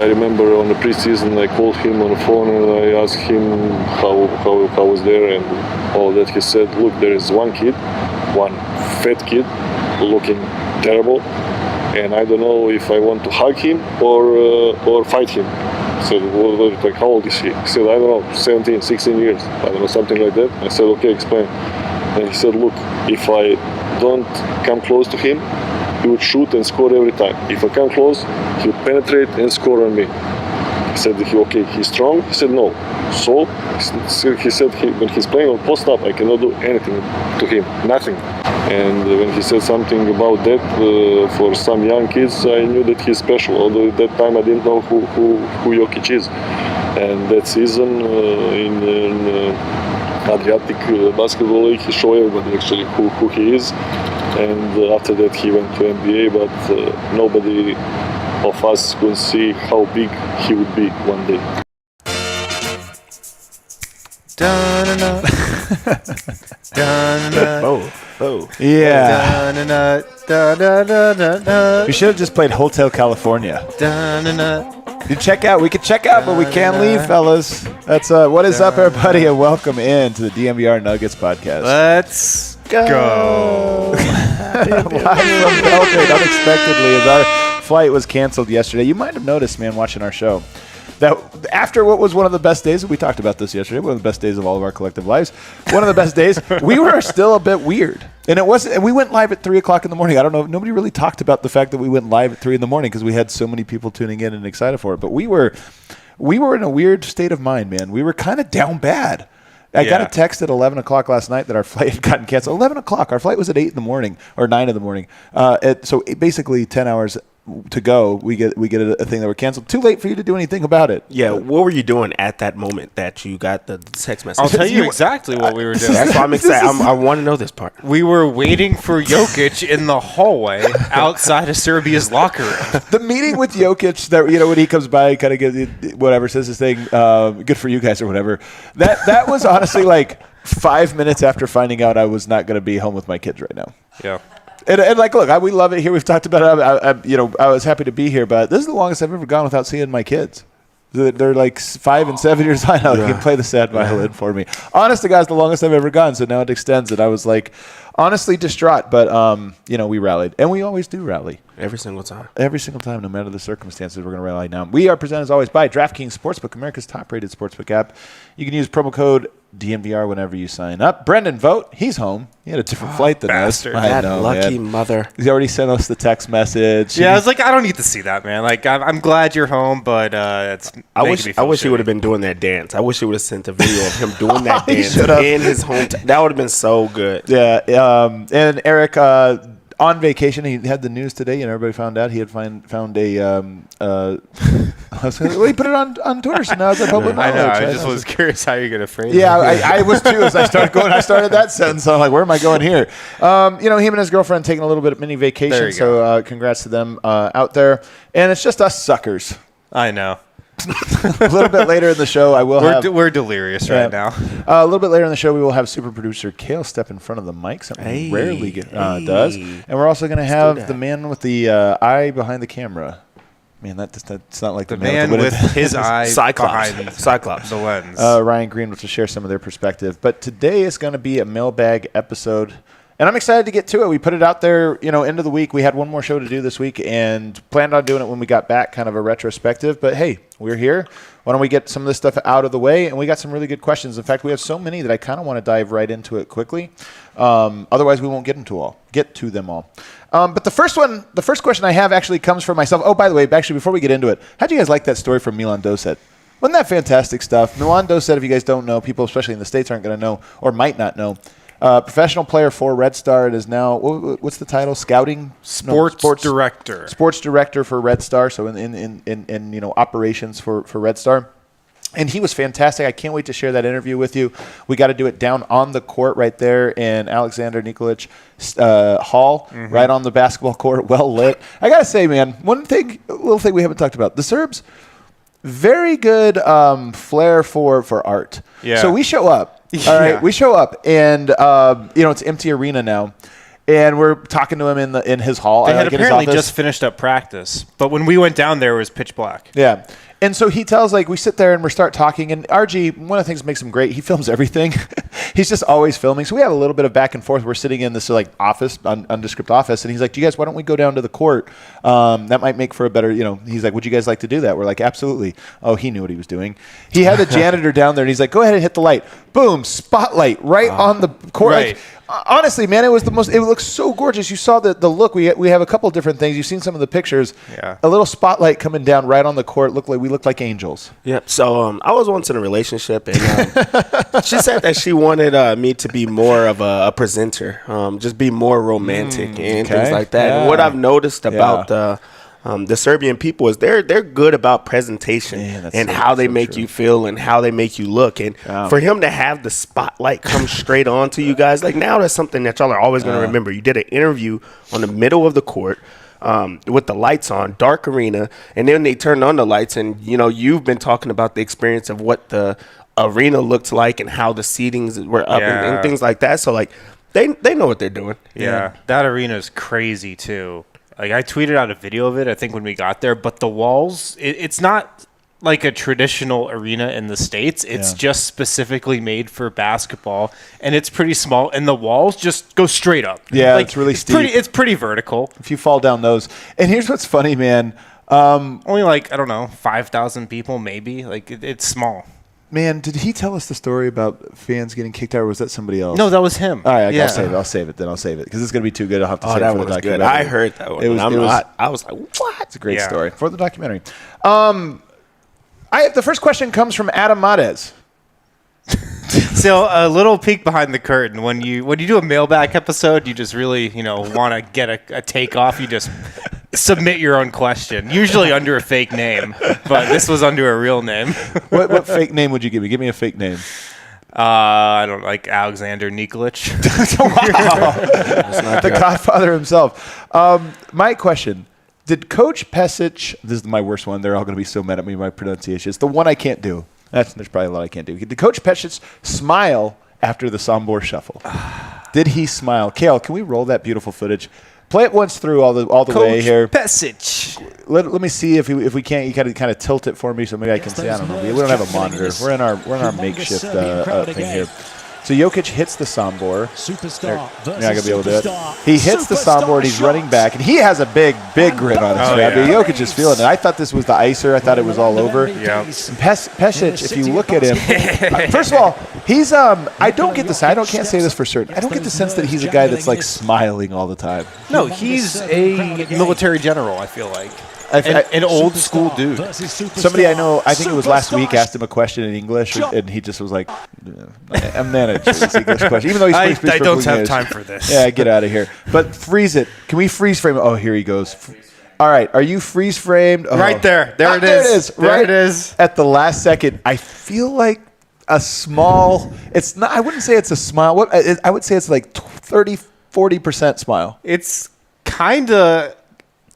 I remember on the preseason I called him on the phone and I asked him how was there and all that. He said, look, there is one fat kid looking terrible, and I don't know if I want to hug him or fight him. I said, like, how old is he? He said, I don't know, 17, 16 years, I don't know, something like that. I said, okay, explain. And he said, look, if I don't come close to him, he would shoot and score every time. If I come close, he would penetrate and score on me. He said, okay, he's strong? He said, no. So, he said, when he's playing on post-up, I cannot do anything to him, nothing. And when he said something about that, for some young kids, I knew that he's special. Although at that time I didn't know who Jokic is. And that season in Adriatic Basketball League, he showed everybody actually who he is. And after that he went to NBA, but nobody of us could see how big he would be one day. Oh. Yeah. We should have just played Hotel California. We could check out, but we can't leave, fellas. That's what is up, everybody, and welcome in to the DNVR Nuggets Podcast. Let's go. Live from Belgrade, unexpectedly, as our flight was canceled yesterday. You might have noticed, man, watching our show, that after what was one of the best days, we talked about this yesterday, one of the best days of all of our collective lives, one of the best days, we were still a bit weird. And it wasn't. And we went live at 3 o'clock in the morning. I don't know. Nobody really talked about the fact that we went live at 3 in the morning because we had so many people tuning in and excited for it. But we were in a weird state of mind, man. We were kind of down bad. I got a text at 11 o'clock last night that our flight had gotten canceled. 11 o'clock. Our flight was at 8 in the morning or 9 in the morning. So basically 10 hours to go, we get a thing that were canceled. Too late for you to do anything about it. Yeah, what were you doing at that moment that you got the text message? I'll tell you exactly what we were doing. That's why I'm excited. I want to know this part. We were waiting for Jokic in the hallway outside of Serbia's locker room. The meeting with Jokic, that when he comes by, kind of gives whatever, says his thing, good for you guys or whatever. That was honestly like 5 minutes after finding out I was not going to be home with my kids right now. Yeah. And like, look, we love it here. We've talked about it. I was happy to be here, but this is the longest I've ever gone without seeing my kids. They're like 5 and 7 years old now. They can play the sad violin for me. Honest to God, it's the longest I've ever gone, so now it extends. And I was like, honestly distraught, but we rallied, and we always do rally. Every single time. Every single time, no matter the circumstances, we're going to rally now. We are presented as always by DraftKings Sportsbook, America's top-rated sportsbook app. You can use promo code DNVR whenever you sign up. Brendan Vogt, he's home. He had a different flight than bastard. us. That lucky mother. He's already sent us the text message. Yeah, I was like, I don't need to see that, man. Like, I'm glad you're home, but it's. I wish he would have been doing that dance. I wish he would have sent a video of him doing that dance in his hometown. That would have been so good. Yeah. And Eric, on vacation, he had the news today, and everybody found out he had found a. He put it on Twitter, so now it's a public knowledge. I know. I just was curious how you're gonna frame it. Yeah, I was too. As I started that sentence. I'm like, where am I going here? Him and his girlfriend taking a little bit of mini vacation. So congrats to them out there. And it's just us suckers. I know. A little bit later in the show, we're delirious right now. A little bit later in the show, we will have super producer Kalle step in front of the mic, something he rarely does. And we're also going to have the man with the eye behind the camera. Man, that's not like the man with his eye Cyclops. The lens. Ryan Green to share some of their perspective. But today is going to be a mailbag episode. And I'm excited to get to it. We put it out there, end of the week. We had one more show to do this week and planned on doing it when we got back, kind of a retrospective. But, hey, we're here. Why don't we get some of this stuff out of the way? And we got some really good questions. In fact, we have so many that I kind of want to dive right into it quickly. Otherwise, we won't get to them all. But the first question I have actually comes from myself. Oh, by the way, actually, before we get into it, how'd you guys like that story from Milan Doset? Wasn't that fantastic stuff? Milan Doset, if you guys don't know, people especially in the States aren't going to know or might not know. Professional player for Red Star. It is now, what's the title? Sports director. Sports director for Red Star. So in operations for Red Star. And he was fantastic. I can't wait to share that interview with you. We got to do it down on the court right there in Alexander Nikolic Hall, right on the basketball court, well lit. I got to say, man, little thing we haven't talked about. The Serbs, very good flair for art. Yeah. So we show up. All right, we show up, and it's empty arena now. And we're talking to him in his hall. They had like, in his apparently office. just finished up practice, but when we went down there, it was pitch black. Yeah. And so he tells, like, we sit there and we start talking. And RG, one of the things that makes him great, he films everything. He's just always filming. So we have a little bit of back and forth. We're sitting in this, like, office, undescript office. And he's like, do you guys, why don't we go down to the court? That might make for a better, he's like, would you guys like to do that? We're like, absolutely. Oh, he knew what he was doing. He had the janitor down there, and he's like, go ahead and hit the light. Boom, spotlight right on the court. Right. Like, honestly, man, it looks so gorgeous. You saw the look. We have a couple different things. You've seen some of the pictures. Yeah. A little spotlight coming down right on the court. We looked like angels. Yep. So I was once in a relationship, and she said that she wanted me to be more of a presenter, just be more romantic and things like that. Yeah. And what I've noticed about the Serbian people is they're good about presentation and how they make you feel and how they make you look. And for him to have the spotlight come straight on to you guys, like now that's something that y'all are always going to remember. You did an interview on the middle of the court with the lights on, dark arena, and then they turned on the lights. And, you've been talking about the experience of what the arena looked like and how the seatings were up and things like that. So, like, they know what they're doing. Yeah. That arena is crazy, too. Like, I tweeted out a video of it, I think, when we got there. But the walls, it's not like a traditional arena in the States. It's just specifically made for basketball. And it's pretty small. And the walls just go straight up. Yeah, it's really steep. It's pretty vertical. If you fall down those. And here's what's funny, man. Only, 5,000 people, maybe. Like, it's small. Man, did he tell us the story about fans getting kicked out, or was that somebody else? No, that was him. All right, I'll save it because it's going to be too good. I'll have to save it that for the was documentary. good. I heard that one. I was like, what? It's a great story for the documentary. The first question comes from Adam Matez. So a little peek behind the curtain. When you do a mailbag episode, you just really want to get a take off. You just submit your own question, usually under a fake name, but this was under a real name. What fake name would you give me? Give me a fake name. I don't like Alexander Nikolic. The Godfather himself. My question. Did Coach Pesic, this is my worst one, they're all going to be so mad at me, my pronunciation. It's the one I can't do. There's probably a lot I can't do. Did Coach Pesic smile after the Sombor shuffle? Did he smile? Kale, can we roll that beautiful footage? Play it once through all the way here. Coach Pesic. Let me see if we can't. You got to kind of tilt it for me so maybe I can see. I don't know. We don't have a monitor. We're in our makeshift thing here. So Jokic hits the Sombor. You're not going to be able to do it. He hits the Sombor, and he's running back, and he has a big grin on his face. Yeah. Jokic is feeling it. I thought this was the icer. I thought it was all over. Yeah. Pesic, if you look at him, first of all, he's I don't get this. Can't say this for certain. I don't get the sense that he's a guy that's like smiling all the time. No, he's a military general, I feel like. An old school dude. Somebody I know, I think it was last week, asked him a question in English, and he just was like, I'm managed this English question. Even though he speaks I don't perfect have English. time for this. Yeah, get out of here. But freeze it. Can we freeze frame it? Oh, here he goes. All right, are you freeze framed? Oh. Right there. There it is. There it is. At the last second, I feel like a small, it's not, I wouldn't say it's a smile. I would say it's like 30-40% smile. It's kind of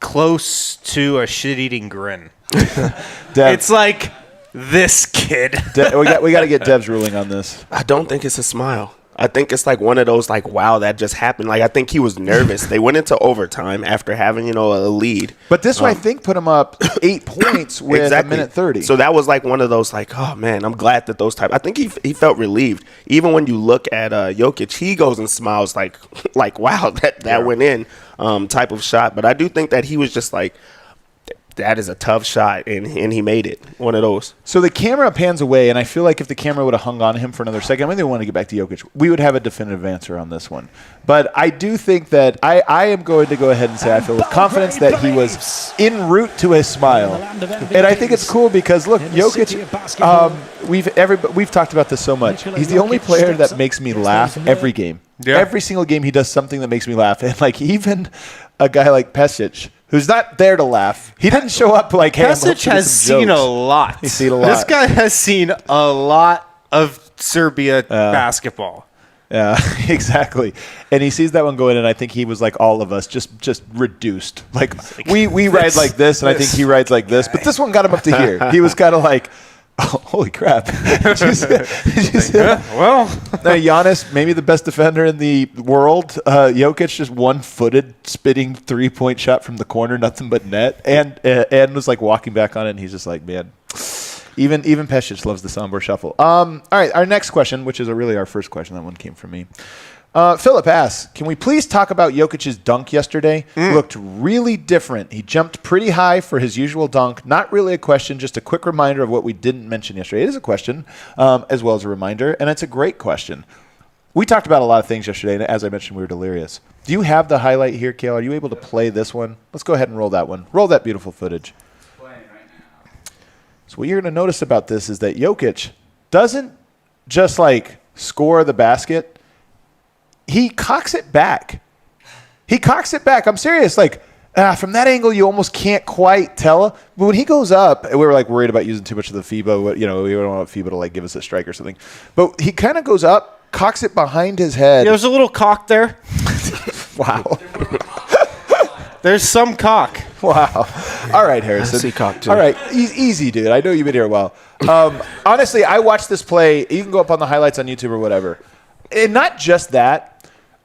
close to a shit-eating grin. It's like this kid. We got to get Dev's ruling on this. I don't think it's a smile. I think it's like one of those like, wow, that just happened. Like, I think he was nervous. They went into overtime after having, a lead. But this one, I think, put him up 8 points with a minute 30. So that was like one of those like, oh, man, I'm glad that those type. I think he felt relieved. Even when you look at Jokic, he goes and smiles like wow, that went in type of shot. But I do think that he was just like, that is a tough shot, and he made it. One of those. So the camera pans away, and I feel like if the camera would have hung on him for another second, they want to get back to Jokic, we would have a definitive answer on this one. But I do think that I am going to go ahead and say I feel with confidence that he was en route to his smile. And I think it's cool because, look, Jokic, we've talked about this so much. He's the only player that makes me laugh every game. Yeah. Every single game he does something that makes me laugh. And, like, even a guy like Pesic, who's not there to laugh. He didn't show up like, hey, Pesic has seen a lot. He's seen a lot. This guy has seen a lot of Serbia basketball. Yeah, exactly. And he sees that one go in, and I think he was like all of us, just reduced. Like we ride like this, and I think he rides like this. But this one got him up to here. He was kind of like, Oh, holy crap. Well, now, Giannis, maybe the best defender in the world. Jokic just one-footed, spitting three-point shot from the corner, nothing but net, and was like walking back on it, and he's just like, man. Even Pesic loves the Sombor shuffle. All right, our next question, which is really our first question. That one came from me. Philip asks, can we please talk about Jokic's dunk yesterday? Looked really different. He jumped pretty high for his usual dunk. Not really a question, just a quick reminder of what we didn't mention yesterday. It is a question as well as a reminder, and it's a great question. We talked about a lot of things yesterday, and as I mentioned, we were delirious. Do you have the highlight here, Kalle? Are you able to play this one? Let's go ahead and roll that one. Roll that beautiful footage. So what you're going to notice about this is that Jokic doesn't just like score the basket. He cocks it back. I'm serious. Like, from that angle, you almost can't quite tell. But when he goes up, we were like worried about using too much of the FIBA. We don't want FIBA to like give us a strike or something. But he kind of goes up, cocks it behind his head. There's a little cock there. Wow. There's some cock. Wow. All right, Harrison. I see cock too. All right. Easy, dude. I know you've been here a while. Honestly, I watched this play. You can go up on the highlights on YouTube or whatever. And not just that.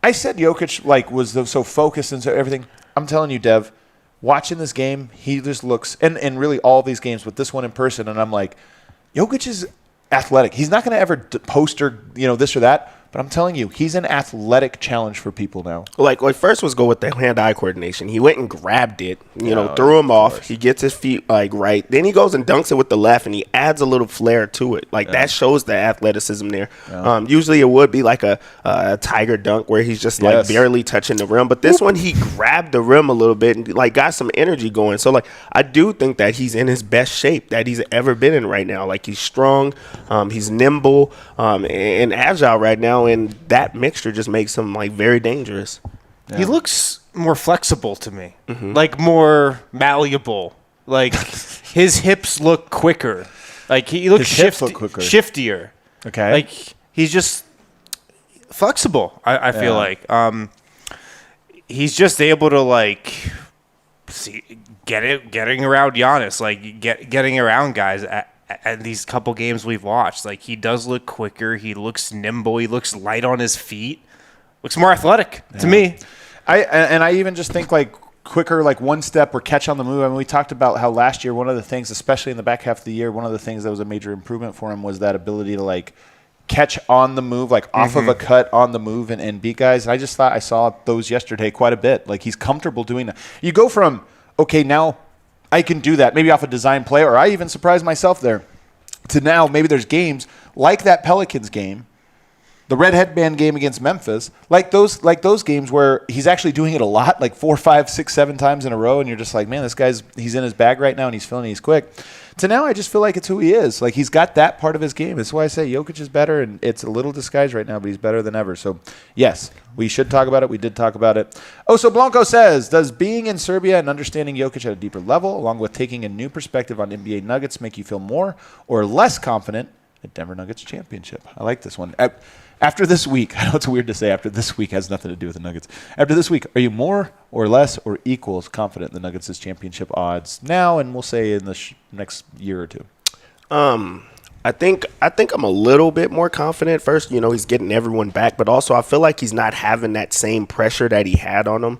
I said Jokic was so focused and so everything. I'm telling you, Dev, watching this game, he just looks, and really all these games, with this one in person, and I'm like, Jokic is athletic. He's not going to ever poster, this or that. But I'm telling you, he's an athletic challenge for people now. Like first was go with the hand-eye coordination. He went and grabbed it, threw him off. He gets his feet right. Then he goes and dunks it with the left, and he adds a little flair to it. That shows the athleticism there. Yeah. Usually it would be like a tiger dunk where he's just barely touching the rim. But this one, he grabbed the rim a little bit and got some energy going. So I do think that he's in his best shape that he's ever been in right now. He's strong, he's nimble, and agile right now. And that mixture just makes him very dangerous. Yeah. He looks more flexible to me, more malleable. His hips look quicker. He looks shiftier. Okay. He's just flexible. I feel like he's just able to getting around Giannis, getting around guys at these couple games we've watched. He does look quicker. He looks nimble. He looks light on his feet. Looks more athletic to me. I even just think quicker, one step or catch on the move. I mean, we talked about how last year one of the things, especially in the back half of the year, one of the things that was a major improvement for him was that ability to catch on the move, off of a cut on the move and beat guys. I just thought I saw those yesterday quite a bit. He's comfortable doing that. You go from, okay, now I can do that, maybe off a design play, or I even surprised myself there, to now maybe there's games like that Pelicans game, the red headband game against Memphis, those games where he's actually doing it a lot, 4, 5, 6, 7 times in a row, and you're just like, man, he's in his bag right now and he's feeling it, he's quick. To now I just feel like it's who he is. He's got that part of his game. That's why I say Jokic is better, and it's a little disguised right now, but he's better than ever. So, yes, we should talk about it. We did talk about it. So Blanco says, does being in Serbia and understanding Jokic at a deeper level, along with taking a new perspective on NBA Nuggets, make you feel more or less confident at Denver Nuggets championship? I like this one. After this week, I know it's weird to say after this week has nothing to do with the Nuggets. After this week, are you more or less or equals confident in the Nuggets' championship odds now and we'll say in the next year or two? I think I'm a little bit more confident. First, he's getting everyone back, but also I feel like he's not having that same pressure that he had on him,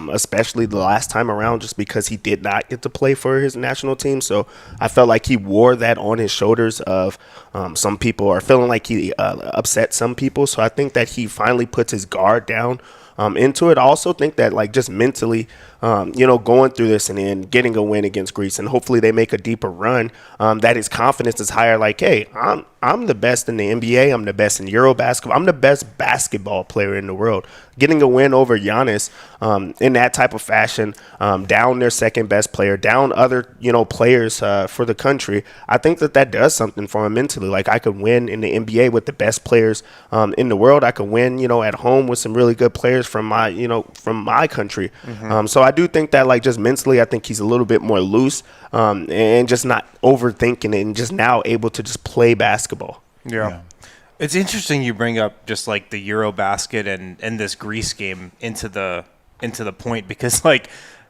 especially the last time around, just because he did not get to play for his national team. So I felt like he wore that on his shoulders of some people are feeling like he upset some people. So I think that he finally puts his guard down into it. I also think that just mentally, going through this and then getting a win against Greece and hopefully they make a deeper run, that his confidence is higher. Hey, I'm the best in the NBA. I'm the best in Euro basketball. I'm the best basketball player in the world. Getting a win over Giannis in that type of fashion, down their second best player, down other players for the country. I think that does something for him mentally. I could win in the NBA with the best players in the world. I could win at home with some really good players from my country. So I do think that just mentally, I think he's a little bit more loose and just not overthinking it and just now able to just play basketball. Yeah. It's interesting you bring up just the Eurobasket and this Greece game into the point because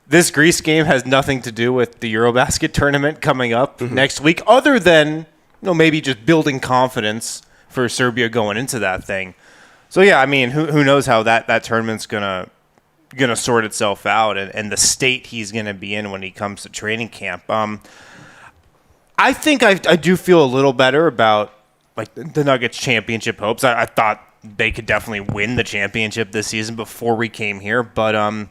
this Greece game has nothing to do with the Eurobasket tournament coming up next week other than maybe just building confidence for Serbia going into that thing. So yeah, I mean, who knows how that tournament's gonna sort itself out, and the state he's gonna be in when he comes to training camp. I think I do feel a little better about like the Nuggets championship hopes. I thought they could definitely win the championship this season before we came here, but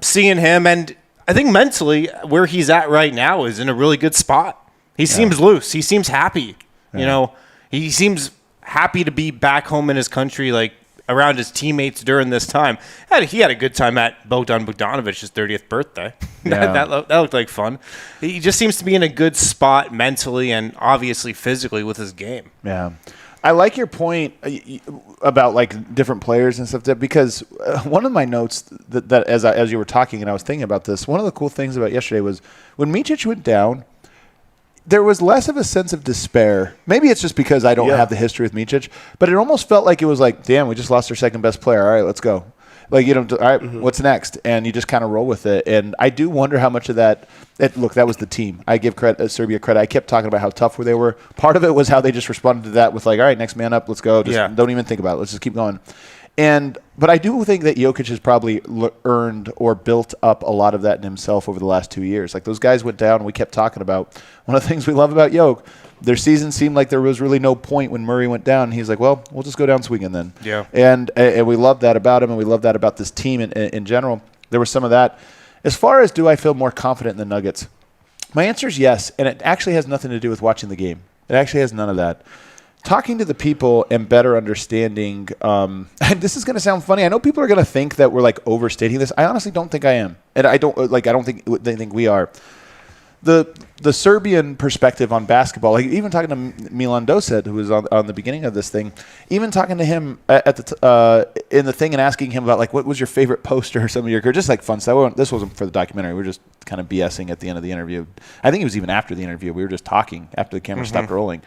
seeing him, and I think mentally where he's at right now is in a really good spot. He seems loose. He seems happy. Yeah. He seems happy to be back home in his country, like around his teammates during this time. He had a good time at Bogdan Bogdanovic's 30th birthday. Yeah. that looked like fun. He just seems to be in a good spot mentally and obviously physically with his game. Yeah. I like your point about like different players and stuff, because one of my notes that as you were talking and I was thinking about this, one of the cool things about yesterday was when Micic went down, there was less of a sense of despair. Maybe it's just because I don't have the history with Micic, but it almost felt like it was like, damn, we just lost our second best player. All right, let's go. Like, all right, what's next? And you just kind of roll with it. And I do wonder how much of that look, that was the team. I give Serbia credit. I kept talking about how tough they were. Part of it was how they just responded to that with like, all right, next man up, let's go. Just don't even think about it. Let's just keep going. But I do think that Jokic has probably earned or built up a lot of that in himself over the last 2 years. Like those guys went down and we kept talking about one of the things we love about Jokic. Their season seemed like there was really no point when Murray went down. And he's like, well, we'll just go down swinging then. Yeah. And we love that about him, and we love that about this team in general. There was some of that. As far as do I feel more confident in the Nuggets, my answer is yes, and it actually has nothing to do with watching the game. It actually has none of that. Talking to the people and better understanding, and this is going to sound funny. I know people are going to think that we're like overstating this. I honestly don't think I am, and I don't think they think we are. The Serbian perspective on basketball, like even talking to Milan Doset, who was on the beginning of this thing, even talking to him at in the thing and asking him about like what was your favorite poster or some of your career, just like fun stuff. This wasn't for the documentary. We were just kind of BSing at the end of the interview. I think it was even after the interview. We were just talking after the camera stopped rolling.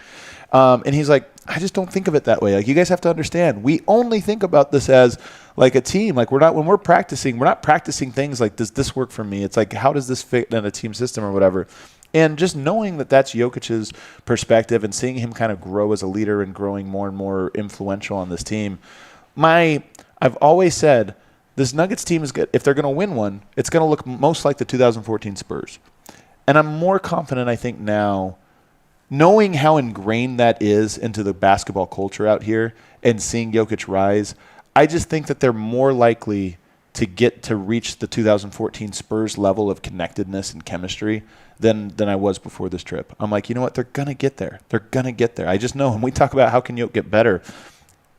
And he's like, I just don't think of it that way. Like, you guys have to understand, we only think about this as like a team. Like, when we're practicing, we're not practicing things like, does this work for me? It's like, how does this fit in a team system or whatever? And just knowing that that's Jokic's perspective and seeing him kind of grow as a leader and growing more and more influential on this team. I've always said this Nuggets team is good. If they're going to win one, it's going to look most like the 2014 Spurs. And I'm more confident, I think, now, knowing how ingrained that is into the basketball culture out here and seeing Jokic rise, I just think that they're more likely to get to reach the 2014 Spurs level of connectedness and chemistry than I was before this trip. I'm like, you know what? They're going to get there. They're going to get there. I just know when we talk about how can Jokic get better,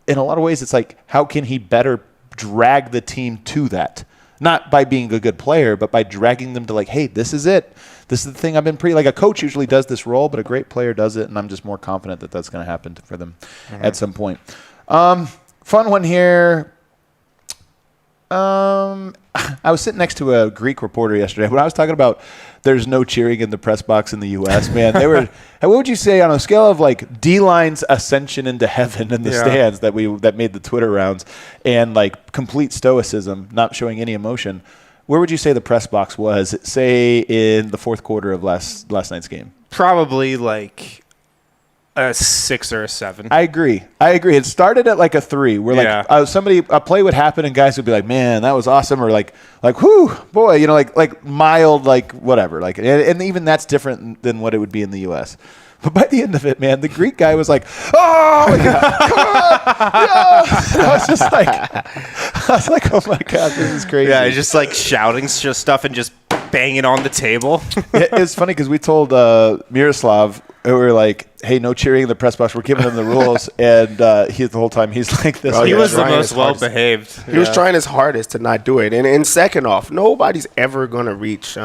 in a lot of ways it's like, how can he better drag the team to that? Not by being a good player, but by dragging them to like, hey, this is it. This is the thing I've been like a coach usually does this role, but a great player does it, and I'm just more confident that that's going to happen for them at some point. Fun one here. I was sitting next to a Greek reporter yesterday when I was talking about there's no cheering in the press box in the U.S., man. They were, what would you say on a scale of like D-Line's ascension into heaven in the stands that made the Twitter rounds and like complete stoicism, not showing any emotion? Where would you say the press box was, say, in the fourth quarter of last night's game? Probably like a 6 or a 7. I agree. It started at like a 3. Where like a play would happen and guys would be like, "Man, that was awesome," or like, "Whoo, boy," like mild, like whatever. Like, and even that's different than what it would be in the U.S. But by the end of it, man, the Greek guy was like, "Oh my God, come on!" Yeah. I was like, "Oh my God, this is crazy." Yeah, just like shouting stuff and just banging on the table. It's funny because we told Miroslav, we were like, "Hey, no cheering in the press box. We're giving him the rules." And the whole time he's like this. He was the most well-behaved. He was trying his hardest to not do it. And second off, nobody's ever going to reach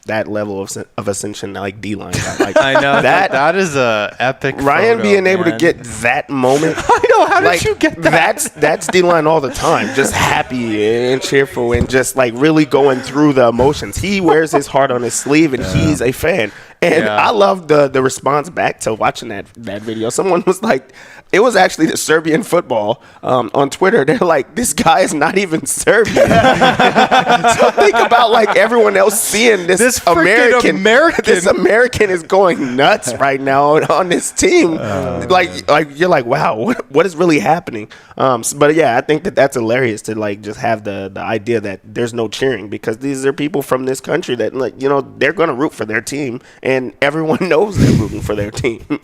that level of ascension like D-Line. Like, I know. That is a epic Ryan photo, being able to get that moment. I know. How did you get that? That's D-Line all the time. Just happy and cheerful and just like really going through the emotions. He wears his heart on his sleeve and he's a fan. And I love the response back to watching watching that video. Someone was like, it was actually the Serbian football on Twitter. They're like, this guy is not even Serbian. So think about like everyone else seeing this American. This American is going nuts right now on this team. Like you're like, wow, what is really happening? But yeah, I think that's hilarious to like just have the idea that there's no cheering, because these are people from this country that, like, you know, they're going to root for their team, and everyone knows they're rooting for their team.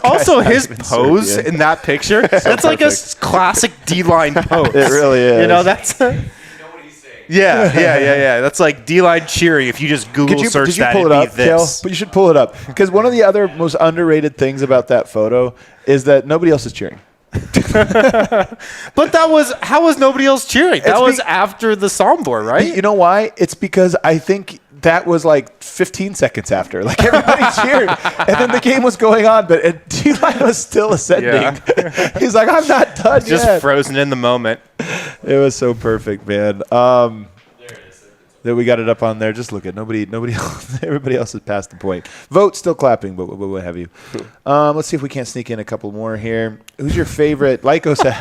Also, his pose in that picture, that's like a classic D-line pose. It really is. You know, that's Yeah. That's like D-line cheering. If you just Google search that, pull it up, this. But you should pull it up, because one of the other most underrated things about that photo is that nobody else is cheering. But how was nobody else cheering? That was after the soundboard, right? You know why? It's because I think that was like 15 seconds after. Like, everybody cheered, and then the game was going on, but D-line was still ascending. Yeah. He's like, I'm not done yet. Just frozen in the moment. It was so perfect, man. That we got it up on there. Just look at nobody else. Everybody else has passed the point. Vote still clapping, but what have you? Let's see if we can't sneak in a couple more here. Who's your favorite? Lyco said.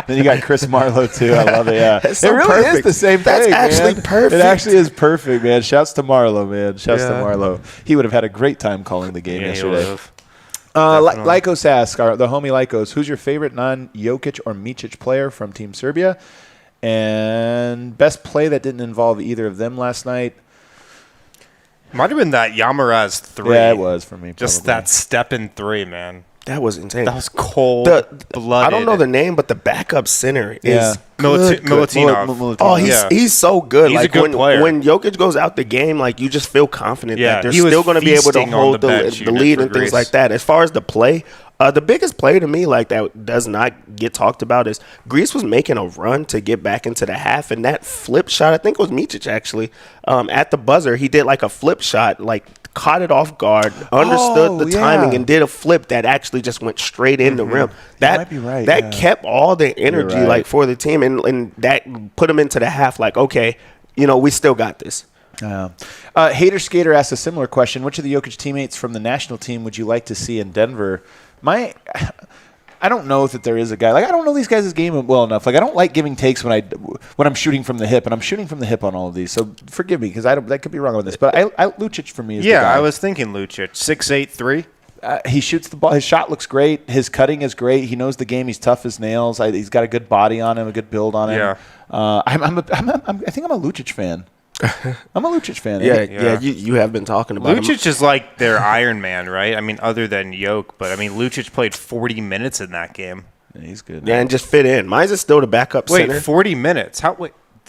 Then you got Chris Marlowe too. I love it. Yeah, it really is the same thing. That's actually perfect. It actually is perfect, man. Shouts to Marlowe, man. Shouts to Marlowe. He would have had a great time calling the game yesterday. Lycos asks, the homie Lycos, who's your favorite non-Jokic or Micic player from Team Serbia? And best play that didn't involve either of them last night? Might have been that Yamaraz 3. Yeah, it was for me. Just that step in 3, man. That was insane. That was cold-blooded. I don't know the name, but the backup center is Milutinov. Oh, he's so good. He's a good player. When Jokic goes out the game, like, you just feel confident that they're still going to be able to hold the lead and things like that. As far as the play, the biggest play to me, like, that does not get talked about is Greece was making a run to get back into the half, and that flip shot, I think it was Micic actually, at the buzzer, he did like a flip shot, like, caught it off guard, understood the timing, and did a flip that actually just went straight in the rim. That might be right. That kept all the energy like for the team, and that put them into the half like, okay, you know, we still got this. Hater Skater asked a similar question. Which of the Jokic teammates from the national team would you like to see in Denver? I don't know that there is a guy. Like, I don't know these guys' game well enough. Like, I don't like giving takes when I'm shooting from the hip, and I'm shooting from the hip on all of these. So forgive me, because that could be wrong on this. But Lucic for me is the guy. I was thinking Lucic. 6'8", 3. He shoots the ball. His shot looks great. His cutting is great. He knows the game. He's tough as nails. He's got a good body on him, a good build on him. Yeah. I think I'm a Lucic fan. I'm a Lucic fan. Yeah. You have been talking about Lucic is like their Iron Man, right? I mean, other than Jokic, but I mean, Lucic played 40 minutes in that game. Yeah, he's good. Yeah, and just fit in. Mine's is still the backup center. Wait, 40 minutes?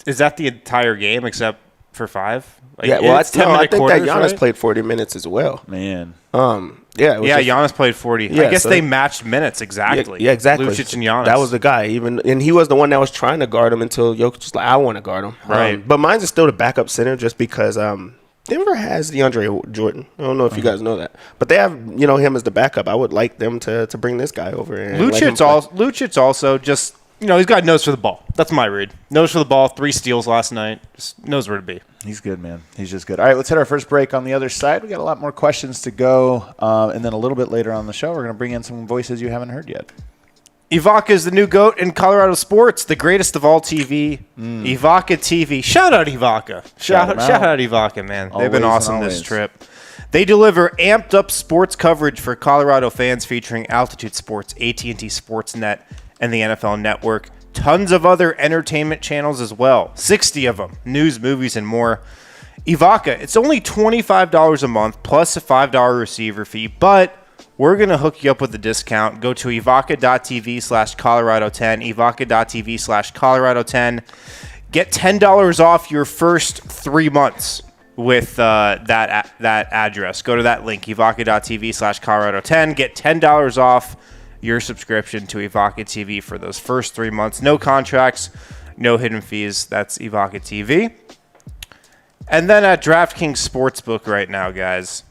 Is that the entire game except for 5? Like, yeah, well, I think that Giannis played 40 minutes as well. Man. Giannis played 40. Yeah, I guess they matched minutes exactly. Yeah, exactly. Lucic and Giannis. That was the guy. And he was the one that was trying to guard him until Jokic was like, I want to guard him. Right. But mine's is still the backup center just because Denver has DeAndre Jordan. I don't know if you guys know that. But they have, him as the backup. I would like them to bring this guy over. And Lucic also just, he's got nose for the ball. That's my read. Nose for the ball, 3 steals last night. Just knows where to be. He's good, man. He's just good. All right, let's hit our first break on the other side. We got a lot more questions to go. And then a little bit later on the show, we're going to bring in some voices you haven't heard yet. Ivaca is the new GOAT in Colorado sports, the greatest of all TV. Ivaca TV. Shout out Ivaca. Shout out Ivaca, man. They've been awesome this trip. They deliver amped up sports coverage for Colorado fans featuring Altitude Sports, AT&T Sportsnet, and the NFL Network. Tons of other entertainment channels as well. 60 of them. News, movies, and more. Ivaca, it's only $25 a month plus a $5 receiver fee, but we're going to hook you up with a discount. Go to Ivaca.tv/Colorado10, Ivaca.tv/Colorado10. Get $10 off your first 3 months with that address. Go to that link, Ivaca.tv/Colorado10. Get $10 off your subscription to Ivaca TV for those first 3 months. No contracts, no hidden fees. That's Ivaca TV. And then at DraftKings Sportsbook right now, guys,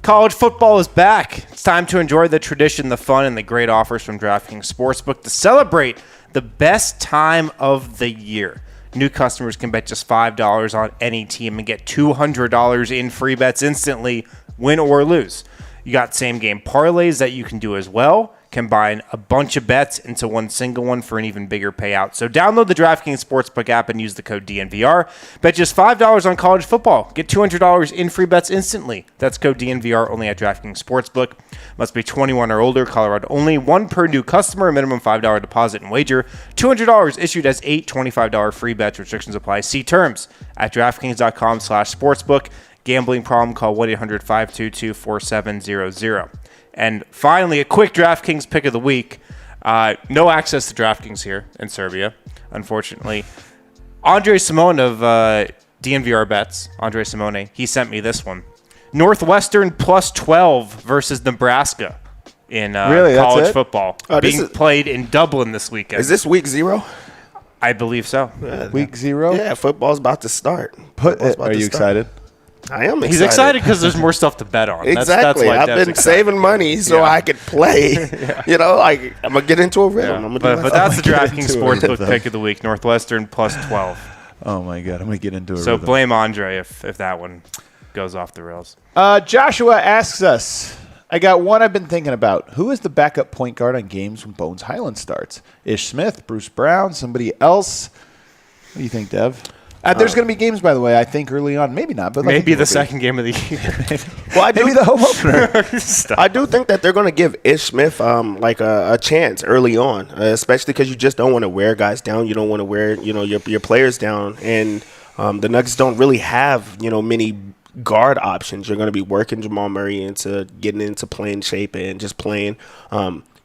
college football is back. It's time to enjoy the tradition, the fun, and the great offers from DraftKings Sportsbook to celebrate the best time of the year. New customers can bet just $5 on any team and get $200 in free bets instantly, win or lose. You got same-game parlays that you can do as well. Combine a bunch of bets into one single one for an even bigger payout. So download the DraftKings Sportsbook app and use the code DNVR. Bet just $5 on college football. Get $200 in free bets instantly. That's code DNVR only at DraftKings Sportsbook. Must be 21 or older. Colorado only. One per new customer. Minimum $5 deposit and wager. $200 issued as 8 $25 free bets. Restrictions apply. See terms at DraftKings.com/sportsbook. Gambling problem? Call 1-800-522-4700. And finally, a quick DraftKings pick of the week. No access to DraftKings here in Serbia, unfortunately. Andre Simone of DNVR Bets, Andre Simone, he sent me this one. Northwestern plus 12 versus Nebraska in college football. Being played in Dublin this weekend. Is this week 0? I believe so. Week 0? Yeah, football's about to start. Are you excited? I am excited. He's excited because there's more stuff to bet on. Exactly. I've been saving money so I could play. You know, like I'm going to get into a rhythm. Yeah. But that's the DraftKings Sportsbook pick of the week. Northwestern plus 12. Oh, my God. I'm going to get into a So rhythm. blame Andre if that one goes off the rails. Joshua asks us, I got one I've been thinking about. Who is the backup point guard on games when Bones Highland starts? Ish Smith, Bruce Brown, somebody else? What do you think, Dev? There's going to be games, by the way, I think, early on. Maybe not. But maybe the second game of the year. Well, maybe the home opener. I do think that they're going to give Ish Smith like a chance early on, especially because you just don't want to wear guys down. You don't want to wear your players down. And the Nuggets don't really have many guard options. You're going to be working Jamal Murray into getting into playing shape and just playing.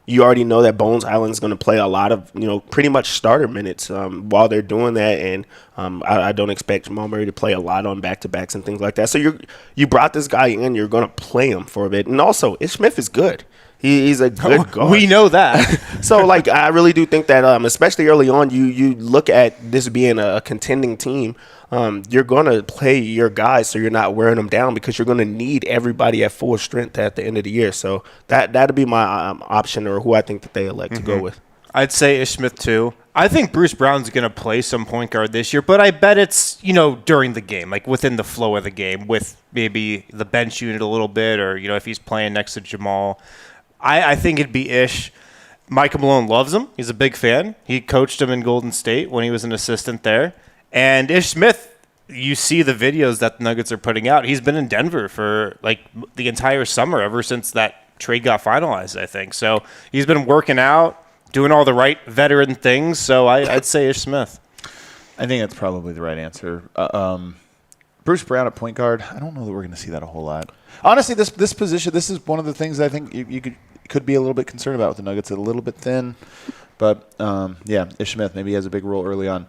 You already know that Bones Highland's going to play a lot of, pretty much starter minutes while they're doing that. And I don't expect Jamal Murray to play a lot on back-to-backs and things like that. So you brought this guy in. You're going to play him for a bit. And also, Ish Smith is good. He's a good guard. We know that. So, I really do think that, especially early on, you look at this being a contending team. You're going to play your guys so you're not wearing them down because you're going to need everybody at full strength at the end of the year. So that'd be my option or who I think that they elect to go with. I'd say Ish Smith, too. I think Bruce Brown's going to play some point guard this year, but I bet it's, during the game, like within the flow of the game with maybe the bench unit a little bit or, if he's playing next to Jamal. I think it'd be Ish. Michael Malone loves him. He's a big fan. He coached him in Golden State when he was an assistant there. And Ish Smith, you see the videos that the Nuggets are putting out. He's been in Denver for the entire summer ever since that trade got finalized, I think. So he's been working out, doing all the right veteran things. So I'd say Ish Smith. I think that's probably the right answer. Bruce Brown at point guard, I don't know that we're going to see that a whole lot. Honestly, this position, this is one of the things that I think you could be a little bit concerned about with the Nuggets. A little bit thin. But, Ish Smith, maybe he has a big role early on.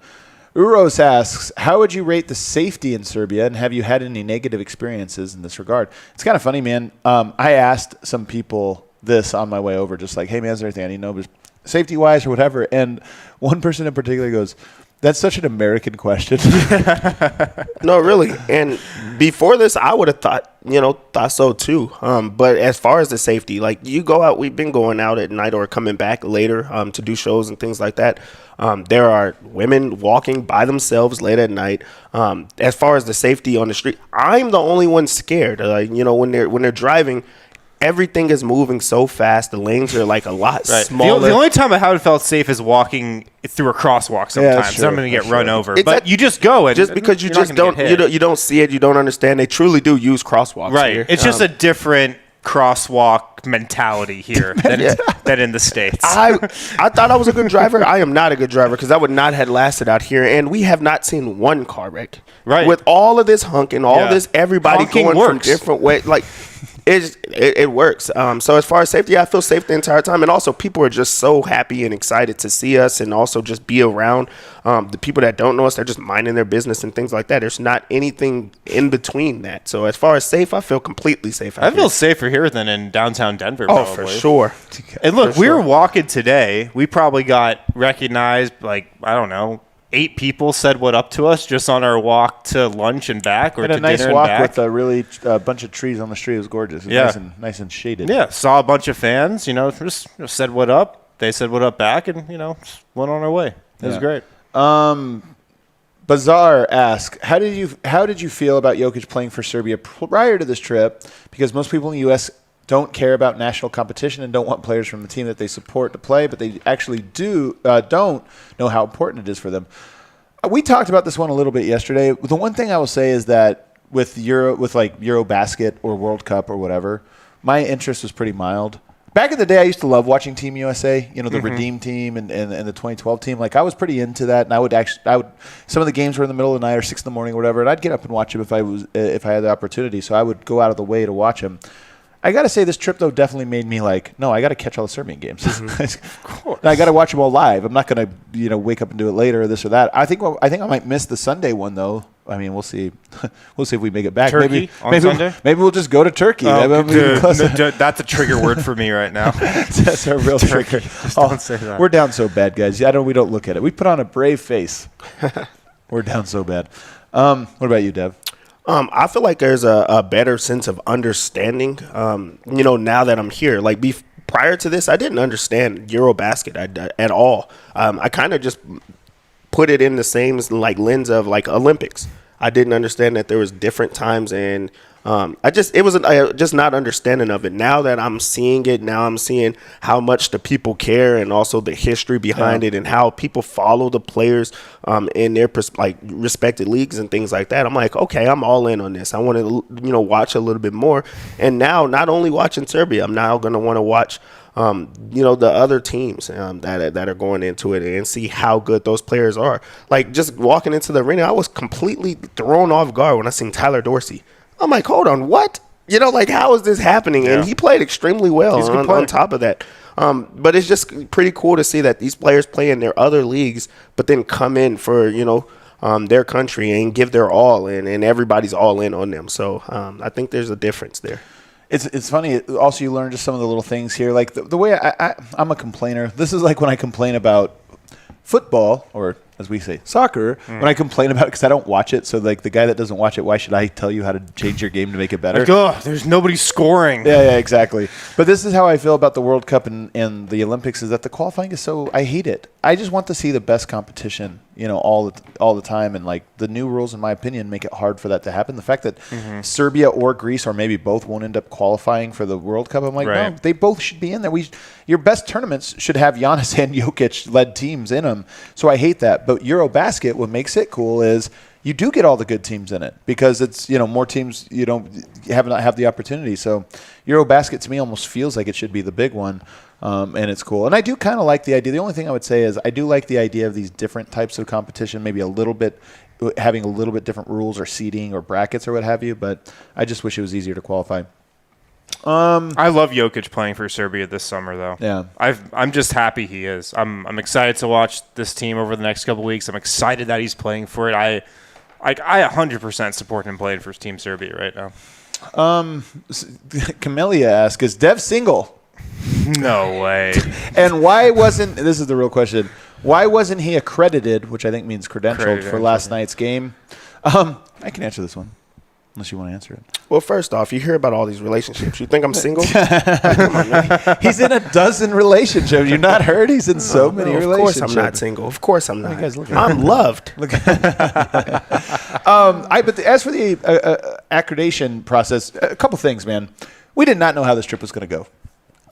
Uros asks, how would you rate the safety in Serbia, and have you had any negative experiences in this regard? It's kind of funny, man. I asked some people this on my way over, just like, hey, man, is there anything I need to know safety-wise or whatever? And one person in particular goes, that's such an American question. No, really. And before this, I would have thought so too. But as far as the safety, you go out, we've been going out at night or coming back later to do shows and things like that. There are women walking by themselves late at night. As far as the safety on the street, I'm the only one scared. When they're driving, everything is moving so fast. The lanes are a lot smaller. The only time I haven't felt safe is walking through a crosswalk sometimes. I'm going to get run over. But you just go. And just because you just don't you don't see it, you don't understand. They truly do use crosswalks here. It's just a different crosswalk mentality here than in the States. I thought I was a good driver. I am not a good driver because I would not have lasted out here. And we have not seen one car wreck. Right. With all of this honking, all this, everybody honking going works. from different ways. It works. So as far as safety, I feel safe the entire time. And also people are just so happy and excited to see us and also just be around. The people that don't know us, they're just minding their business and things like that. There's not anything in between that. So as far as safe, I feel completely safe out I feel safer here than in downtown Denver. Oh, probably. for sure. And look, we were walking today. We probably got recognized, 8 people said what up to us just on our walk to lunch and back, or to dinner and back. Had a nice walk with a bunch of trees on the street. It was gorgeous. It was nice and shaded. Yeah, saw a bunch of fans. Just said what up. They said what up back, and just went on our way. It was great. Bazaar asks, how did you feel about Jokic playing for Serbia prior to this trip? Because most people in the U.S. don't care about national competition and don't want players from the team that they support to play, but they actually don't know how important it is for them. We talked about this one a little bit yesterday. The one thing I will say is that with Eurobasket or World Cup or whatever, my interest was pretty mild. Back in the day, I used to love watching Team USA, the Redeem team and the 2012 team. Like, I was pretty into that, and I would some of the games were in the middle of the night or 6 in the morning or whatever, and I'd get up and watch them if I had the opportunity. So I would go out of the way to watch them. I got to say, this trip, though, definitely made me like, no, I got to catch all the Serbian games. Of course. I got to watch them all live. I'm not going to, wake up and do it later or this or that. I think I might miss the Sunday one, though. I mean, we'll see. We'll see if we make it back. Turkey on Sunday? Maybe we'll just go to Turkey. That's a trigger word for me right now. That's our real trigger. Don't say that. We're down so bad, guys. We don't look at it. We put on a brave face. We're down so bad. What about you, Dev? I feel like there's a better sense of understanding, now that I'm here. Like, prior to this, I didn't understand Eurobasket at all. I kind of just put it in the same lens of Olympics. I didn't understand that there was different times, and it was just not understanding of it. Now that I'm seeing it, now I'm seeing how much the people care and also the history behind it and how people follow the players in their respected leagues and things like that. I'm like, okay, I'm all in on this. I want to watch a little bit more. And now, not only watching Serbia, I'm now going to want to watch the other teams that are going into it and see how good those players are. Like, just walking into the arena, I was completely thrown off guard when I seen Tyler Dorsey. I'm like, hold on, what? How is this happening? And he played extremely well on top of that. But it's just pretty cool to see that these players play in their other leagues, but then come in for, their country and give their all, and everybody's all in on them. So I think there's a difference there. It's funny. Also, you learn just some of the little things here. Like the way I'm a complainer. This is like when I complain about football, or as we say, soccer, when I complain about it because I don't watch it. So, like, the guy that doesn't watch it, why should I tell you how to change your game to make it better? There's nobody scoring. Yeah, exactly. But this is how I feel about the World Cup and the Olympics, is that the qualifying is I hate it. I just want to see the best competition, all the time. And, like, the new rules, in my opinion, make it hard for that to happen. The fact that Serbia or Greece, or maybe both, won't end up qualifying for the World Cup, I'm like, no, they both should be in there. Your best tournaments should have Giannis and Jokic-led teams in them. So I hate that. But Eurobasket, what makes it cool is you do get all the good teams in it, because it's, more teams not have the opportunity. So Eurobasket, to me, almost feels like it should be the big one. And it's cool. And I do kind of like the idea. The only thing I would say is I do like the idea of these different types of competition, maybe having a little bit different rules or seeding or brackets or what have you. But I just wish it was easier to qualify. I love Jokic playing for Serbia this summer, though. Yeah, I'm just happy he is. I'm excited to watch this team over the next couple weeks. I'm excited that he's playing for it. I 100% support him playing for Team Serbia right now. Camellia asks, is Dev single? No way. And why wasn't, this is the real question, why wasn't he accredited, which I think means credentialed, for last night's game? I can answer this one, unless you want to answer it. Well, first off, you hear about all these relationships. You think I'm single? Come on, man. He's in a dozen relationships. You've not heard? He's in so many relationships. Of course I'm not single. Of course I'm not. Look I'm loved. But as for the accreditation process, a couple things, man. We did not know how this trip was going to go.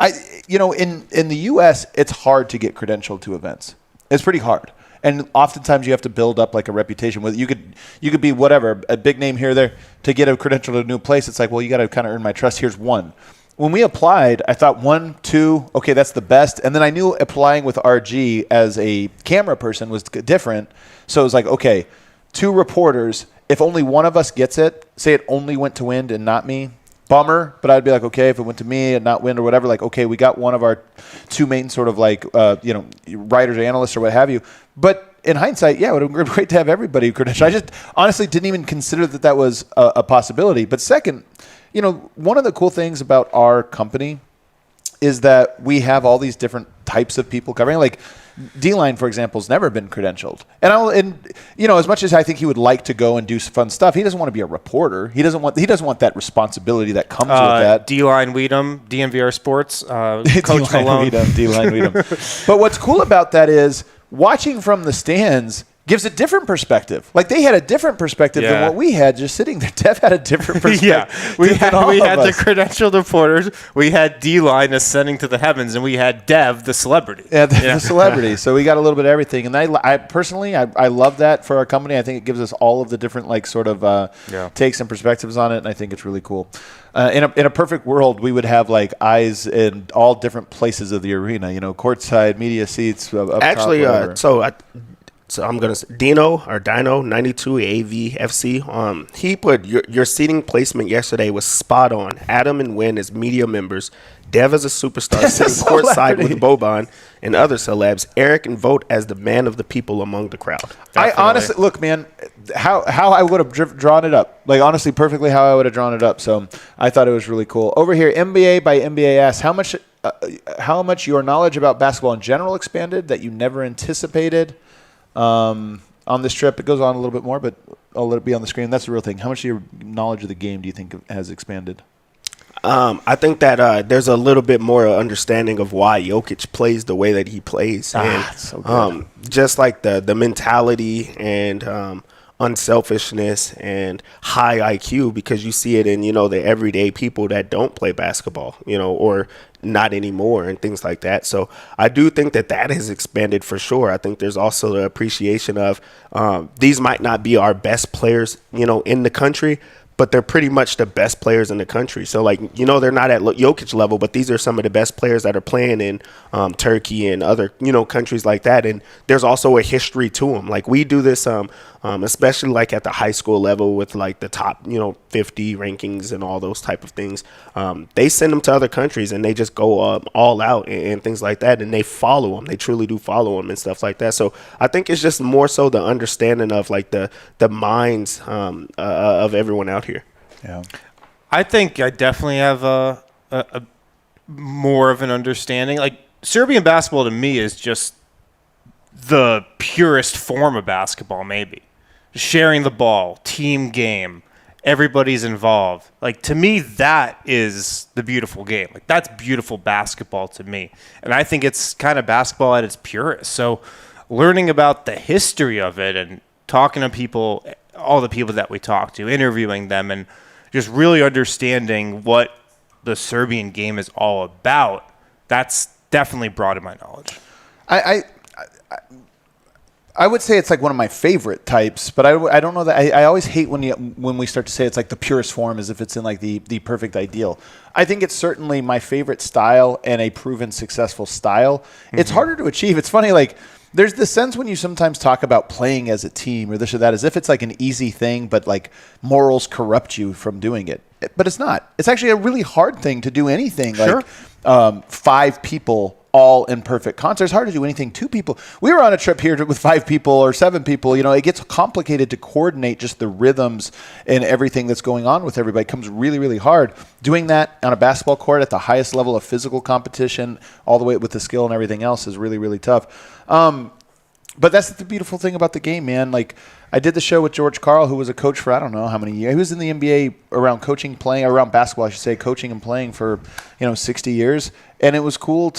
In the U.S., it's hard to get credentialed to events. It's pretty hard. And oftentimes you have to build up like a reputation. You could be whatever, a big name here or there. To get a credential to a new place, it's like, well, you got to kind of earn my trust. Here's one. When we applied, I thought 1, 2, okay, that's the best. And then I knew applying with RG as a camera person was different. So it was like, okay, 2 reporters. If only one of us gets it, say it only went to Wind and not me, bummer. But I'd be like, okay, if it went to me and not Wind or whatever, like, okay, we got one of our 2 main sort of like, writers or analysts or what have you. But in hindsight, yeah, it would have been great to have everybody credentialed. I just honestly didn't even consider that was a possibility. But second, one of the cool things about our company is that we have all these different types of people covering. Like D-Line, for example, has never been credentialed. And as much as I think he would like to go and do some fun stuff, he doesn't want to be a reporter. He doesn't want that responsibility that comes with that. D-Line Weedham, DNVR Sports, Coach Malone. D-Line Weedham. But what's cool about that is watching from the stands, gives a different perspective. Like, they had a different perspective than what we had just sitting there. Dev had a different perspective. We had the credentialed reporters. We had D-Line ascending to the heavens, and we had Dev, the celebrity. Yeah, the celebrity. So we got a little bit of everything. And I personally love that for our company. I think it gives us all of the different, like, sort of takes and perspectives on it, and I think it's really cool. In a perfect world, we would have, like, eyes in all different places of the arena. You know, courtside, media seats, up actually, top, So I'm gonna say Dino 92 AVFC. He put your seating placement yesterday was spot on. Adam and Wynn as media members, Dev as a superstar sitting courtside with Boban and other celebs, Eric and Vogt as the man of the people among the crowd. Definitely. I honestly look, man, how I would have drawn it up. Like, honestly, perfectly how I would have drawn it up. So I thought it was really cool. Over here, NBA by NBA asks, how much your knowledge about basketball in general expanded that you never anticipated. On this trip, it goes on a little bit more, but I'll let it be on the screen. That's the real thing. How much of your knowledge of the game do you think has expanded? I think that there's a little bit more understanding of why Jokic plays the way that he plays. So good. Just like the mentality and unselfishness and high IQ, because you see it in, the everyday people that don't play basketball, or not anymore and things like that. So I do think that has expanded for sure. I think there's also the appreciation of these might not be our best players, in the country, but they're pretty much the best players in the country. So, like, they're not at Jokic level, but these are some of the best players that are playing in Turkey and other, countries like that. And there's also a history to them. Like, we do this, especially like at the high school level with like the top, 50 rankings and all those type of things. They send them to other countries and they just go all out and things like that. And they follow them. They truly do follow them and stuff like that. So I think it's just more so the understanding of like the minds of everyone out here. Yeah, I think I definitely have a more of an understanding. Like, Serbian basketball to me is just the purest form of basketball, maybe. Sharing the ball, team game, everybody's involved. Like, to me, that is the beautiful game. Like, that's beautiful basketball to me. And I think it's kind of basketball at its purest. So learning about the history of it and talking to people, all the people that we talk to, interviewing them, and just really understanding what the Serbian game is all about, that's definitely broadened my knowledge. I would say it's like one of my favorite types, but I don't know that I always hate when we start to say it's like the purest form, as if it's in like the perfect ideal. I think it's certainly my favorite style and a proven successful style. Mm-hmm. It's harder to achieve. It's funny, like, there's this sense when you sometimes talk about playing as a team or this or that, as if it's like an easy thing, but like morals corrupt you from doing it. But it's not. It's actually a really hard thing to do anything. Sure. Like 5 people all in perfect concert. It's hard to do anything 2 people. We were on a trip here with 5 people or 7 people. It gets complicated to coordinate just the rhythms and everything that's going on with everybody. It comes really, really hard. Doing that on a basketball court at the highest level of physical competition, all the way with the skill and everything else, is really, really tough. But that's the beautiful thing about the game, man. Like, I did the show with George Karl, who was a coach for I don't know how many years. He was in the NBA around around basketball, I should say, coaching and playing for 60 years. And it was cool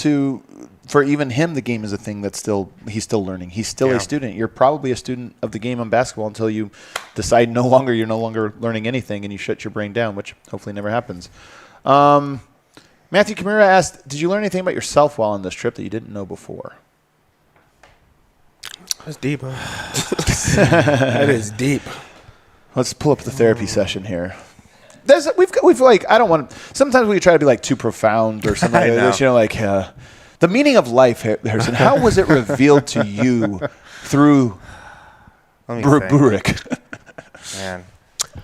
for even him, the game is a thing that he's still learning. He's still a student. You're probably a student of the game on basketball until you decide you're no longer learning anything and you shut your brain down, which hopefully never happens. Matthew Kamira asked, did you learn anything about yourself while on this trip that you didn't know before? That's deep, huh? That is deep. Let's pull up the therapy session here. We've like, I don't want. Sometimes we try to be like too profound or something like this. Like the meaning of life, Harrison. How was it revealed to you through Burik? Man,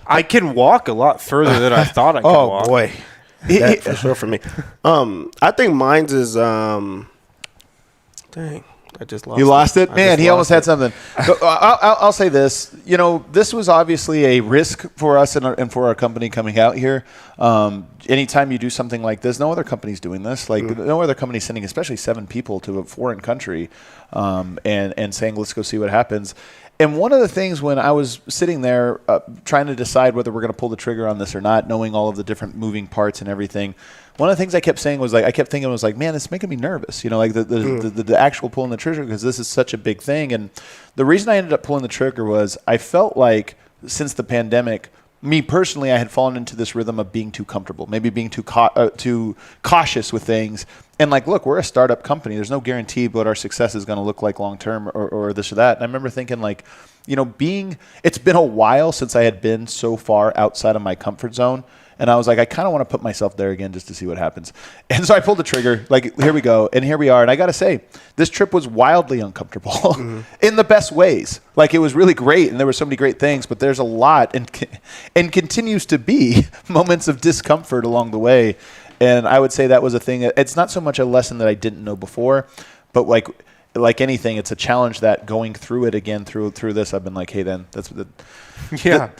I can walk a lot further than I thought I could walk. Oh boy, that for sure for me. I think mine's is dang. I just lost. You lost it? Man, he almost had something. But I'll say this. This was obviously a risk for us and for our company coming out here. Anytime you do something like this, no other company's doing this. Like, no other company's sending especially 7 people to a foreign country and saying, let's go see what happens. And one of the things when I was sitting there trying to decide whether we're going to pull the trigger on this or not, knowing all of the different moving parts and everything, one of the things I kept saying was like, I kept thinking was like, man, it's making me nervous. You know, like the actual pulling the trigger, because this is such a big thing. And the reason I ended up pulling the trigger was I felt like since the pandemic, me personally, I had fallen into this rhythm of being too comfortable, maybe being too cautious with things. And like, look, we're a startup company. There's no guarantee what our success is going to look like long term or this or that. And I remember thinking like, you know, it's been a while since I had been so far outside of my comfort zone. And I was like, I kind of want to put myself there again just to see what happens. And so I pulled the trigger, like, here we go. And here we are. And I got to say, this trip was wildly uncomfortable in the best ways. Like, it was really great. And there were so many great things. But there's a lot and continues to be moments of discomfort along the way. And I would say that was a thing. It's not so much a lesson that I didn't know before. But like anything, it's a challenge that going through it again through this, I've been like, hey, then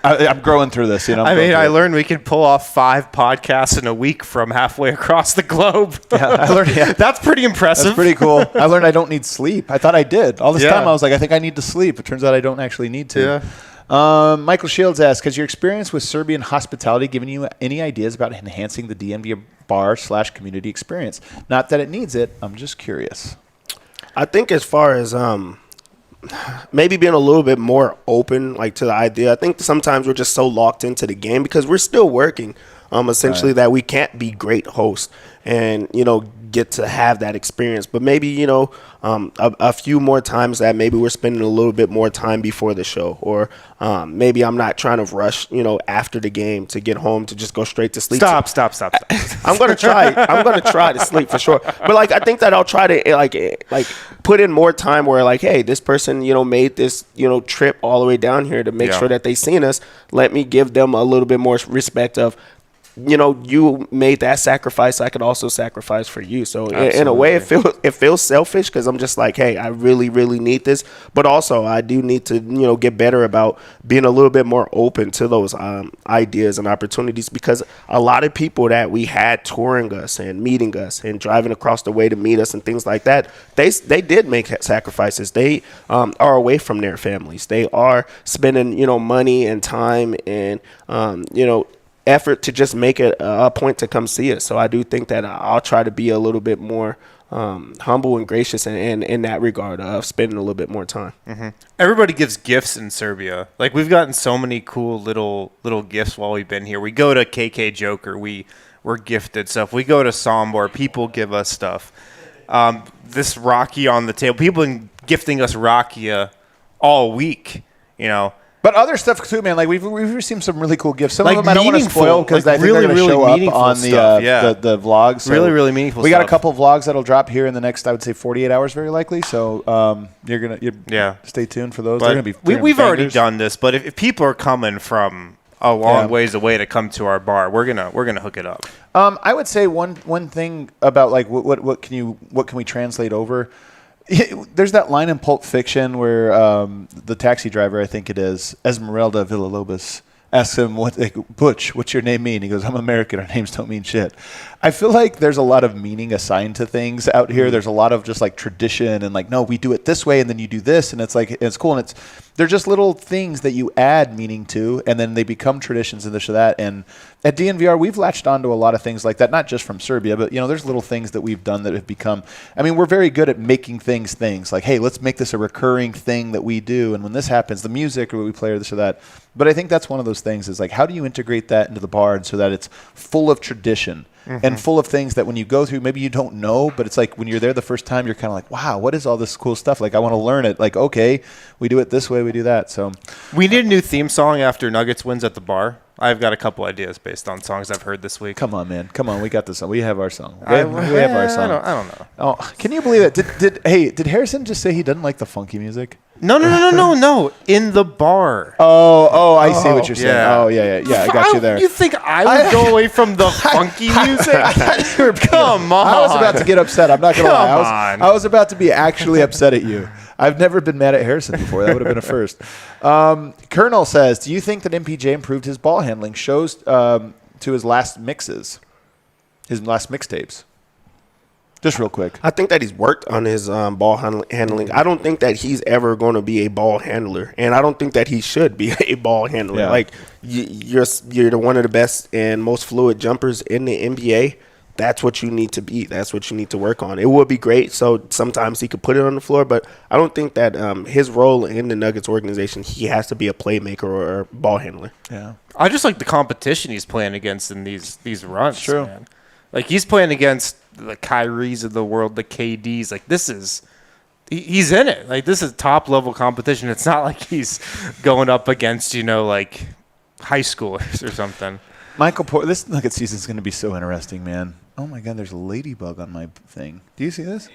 I'm growing through this. You know, I learned we can pull off 5 podcasts in a week from halfway across the globe. Yeah, I learned. Yeah. That's pretty impressive. That's pretty cool. I learned I don't need sleep. I thought I did. All this time I was like, I think I need to sleep. It turns out I don't actually need to. Yeah. Michael Shields asks, has your experience with Serbian hospitality given you any ideas about enhancing the DNVR /community experience? Not that it needs it. I'm just curious. I think as far as maybe being a little bit more open, like, to the idea, I think sometimes we're just so locked into the game because we're still working, essentially, that we can't be great hosts and, you know, get to have that experience. But maybe, you know, a few more times that maybe we're spending a little bit more time before the show, or maybe I'm not trying to rush, you know, after the game to get home to just go straight to sleep. Stop. I'm going to try. I'm going to try to sleep for sure. But like, I think that I'll try to like put in more time where like, hey, this person, you know, made this, you know, trip all the way down here to make sure that they seen us. Let me give them a little bit more respect of, you know, you made that sacrifice, I could also sacrifice for you. So in a way, it feels selfish because I'm just like, hey, I really, really need this. But also, I do need to, you know, get better about being a little bit more open to those ideas and opportunities, because a lot of people that we had touring us and meeting us and driving across the way to meet us and things like that, they did make sacrifices. They are away from their families. They are spending, you know, money and time and, you know, effort to just make it a point to come see us. So I do think that I'll try to be a little bit more humble and gracious in that regard of spending a little bit more time. Mm-hmm. Everybody gives gifts in Serbia. Like, we've gotten so many cool little gifts while we've been here. We go to KK Joker, we're gifted stuff. We go to Sombor, people give us stuff. This rakia on the table, people have been gifting us rakia all week, you know. But other stuff too, man. Like we've received some really cool gifts. Some of them I don't want to spoil because I think they're going to show up on the vlogs. So really meaningful. We got a couple of vlogs that'll drop here in the next, I would say, 48 hours, very likely. So you're gonna stay tuned for those. But they're gonna be. We've already done this, but if people are coming from a long ways away to come to our bar, we're gonna hook it up. I would say one thing about like what can we translate over. There's that line in Pulp Fiction where the taxi driver, I think it is, Esmeralda Villalobos, asks him, Butch, what's your name mean? He goes, I'm American. Our names don't mean shit. I feel like there's a lot of meaning assigned to things out here. There's a lot of just like tradition and like, no, we do it this way and then you do this. And it's like, it's cool. And they're just little things that you add meaning to, and then they become traditions and this or that. And at DNVR, we've latched onto a lot of things like that, not just from Serbia, but, you know, there's little things that we've done that have become, I mean, we're very good at making things like, hey, let's make this a recurring thing that we do. And when this happens, the music or what we play or this or that. But I think that's one of those things is like, how do you integrate that into the bar and so that it's full of tradition? And full of things that when you go through, maybe you don't know, but it's like when you're there the first time, you're kind of like, wow, what is all this cool stuff? Like, I want to learn it. Like, okay, we do it this way, we do that. So we need a new theme song after Nuggets wins at the bar. I've got a couple ideas based on songs I've heard this week. Come on, man. Come on. We got this. We have our song. We have our song. I don't know. Oh, can you believe it? Did Harrison just say he doesn't like the funky music? No. In the bar. Oh, I see what you're saying. Yeah. Oh, yeah. I got you there. You think I would go away from the funky music? Come on. I was about to get upset. I'm not going to lie. I was about to be actually upset at you. I've never been mad at Harrison before. That would have been a first. Colonel says, do you think that MPJ improved his ball handling shows to his last mixes, his last mixtapes? Just real quick. I think that he's worked on his ball handling. I don't think that he's ever going to be a ball handler, and I don't think that he should be a ball handler. Yeah. Like, you're one of the best and most fluid jumpers in the NBA. that's what you need to be. That's what you need to work on. It would be great. So sometimes he could put it on the floor, but I don't think that his role in the Nuggets organization, he has to be a playmaker or a ball handler. Yeah. I just like the competition he's playing against in these runs. True. Man. Like he's playing against the Kyries of the world, the KDs. Like he's in it. Like this is top level competition. It's not like he's going up against, like high schoolers or something. Michael Porter, this Nuggets season is going to be so interesting, man. Oh my God, there's a ladybug on my thing. Do you see this?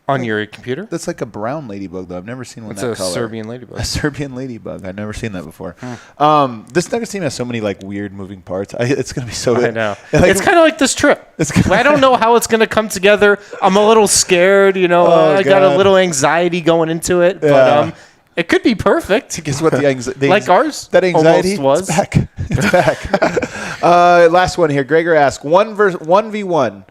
On your computer? That's like a brown ladybug, though. I've never seen one It's that a color. Serbian ladybug. A Serbian ladybug. I've never seen that before. This Nuggets team has so many weird moving parts. It's going to be so. I know. It's kind of like this trip. I don't know how it's going to come together. I'm a little scared. I got a little anxiety going into it, but it could be perfect. Guess what? The anxiety, like ours. That anxiety was. It's back. It's back. Last one here. Gregor asks 1v1.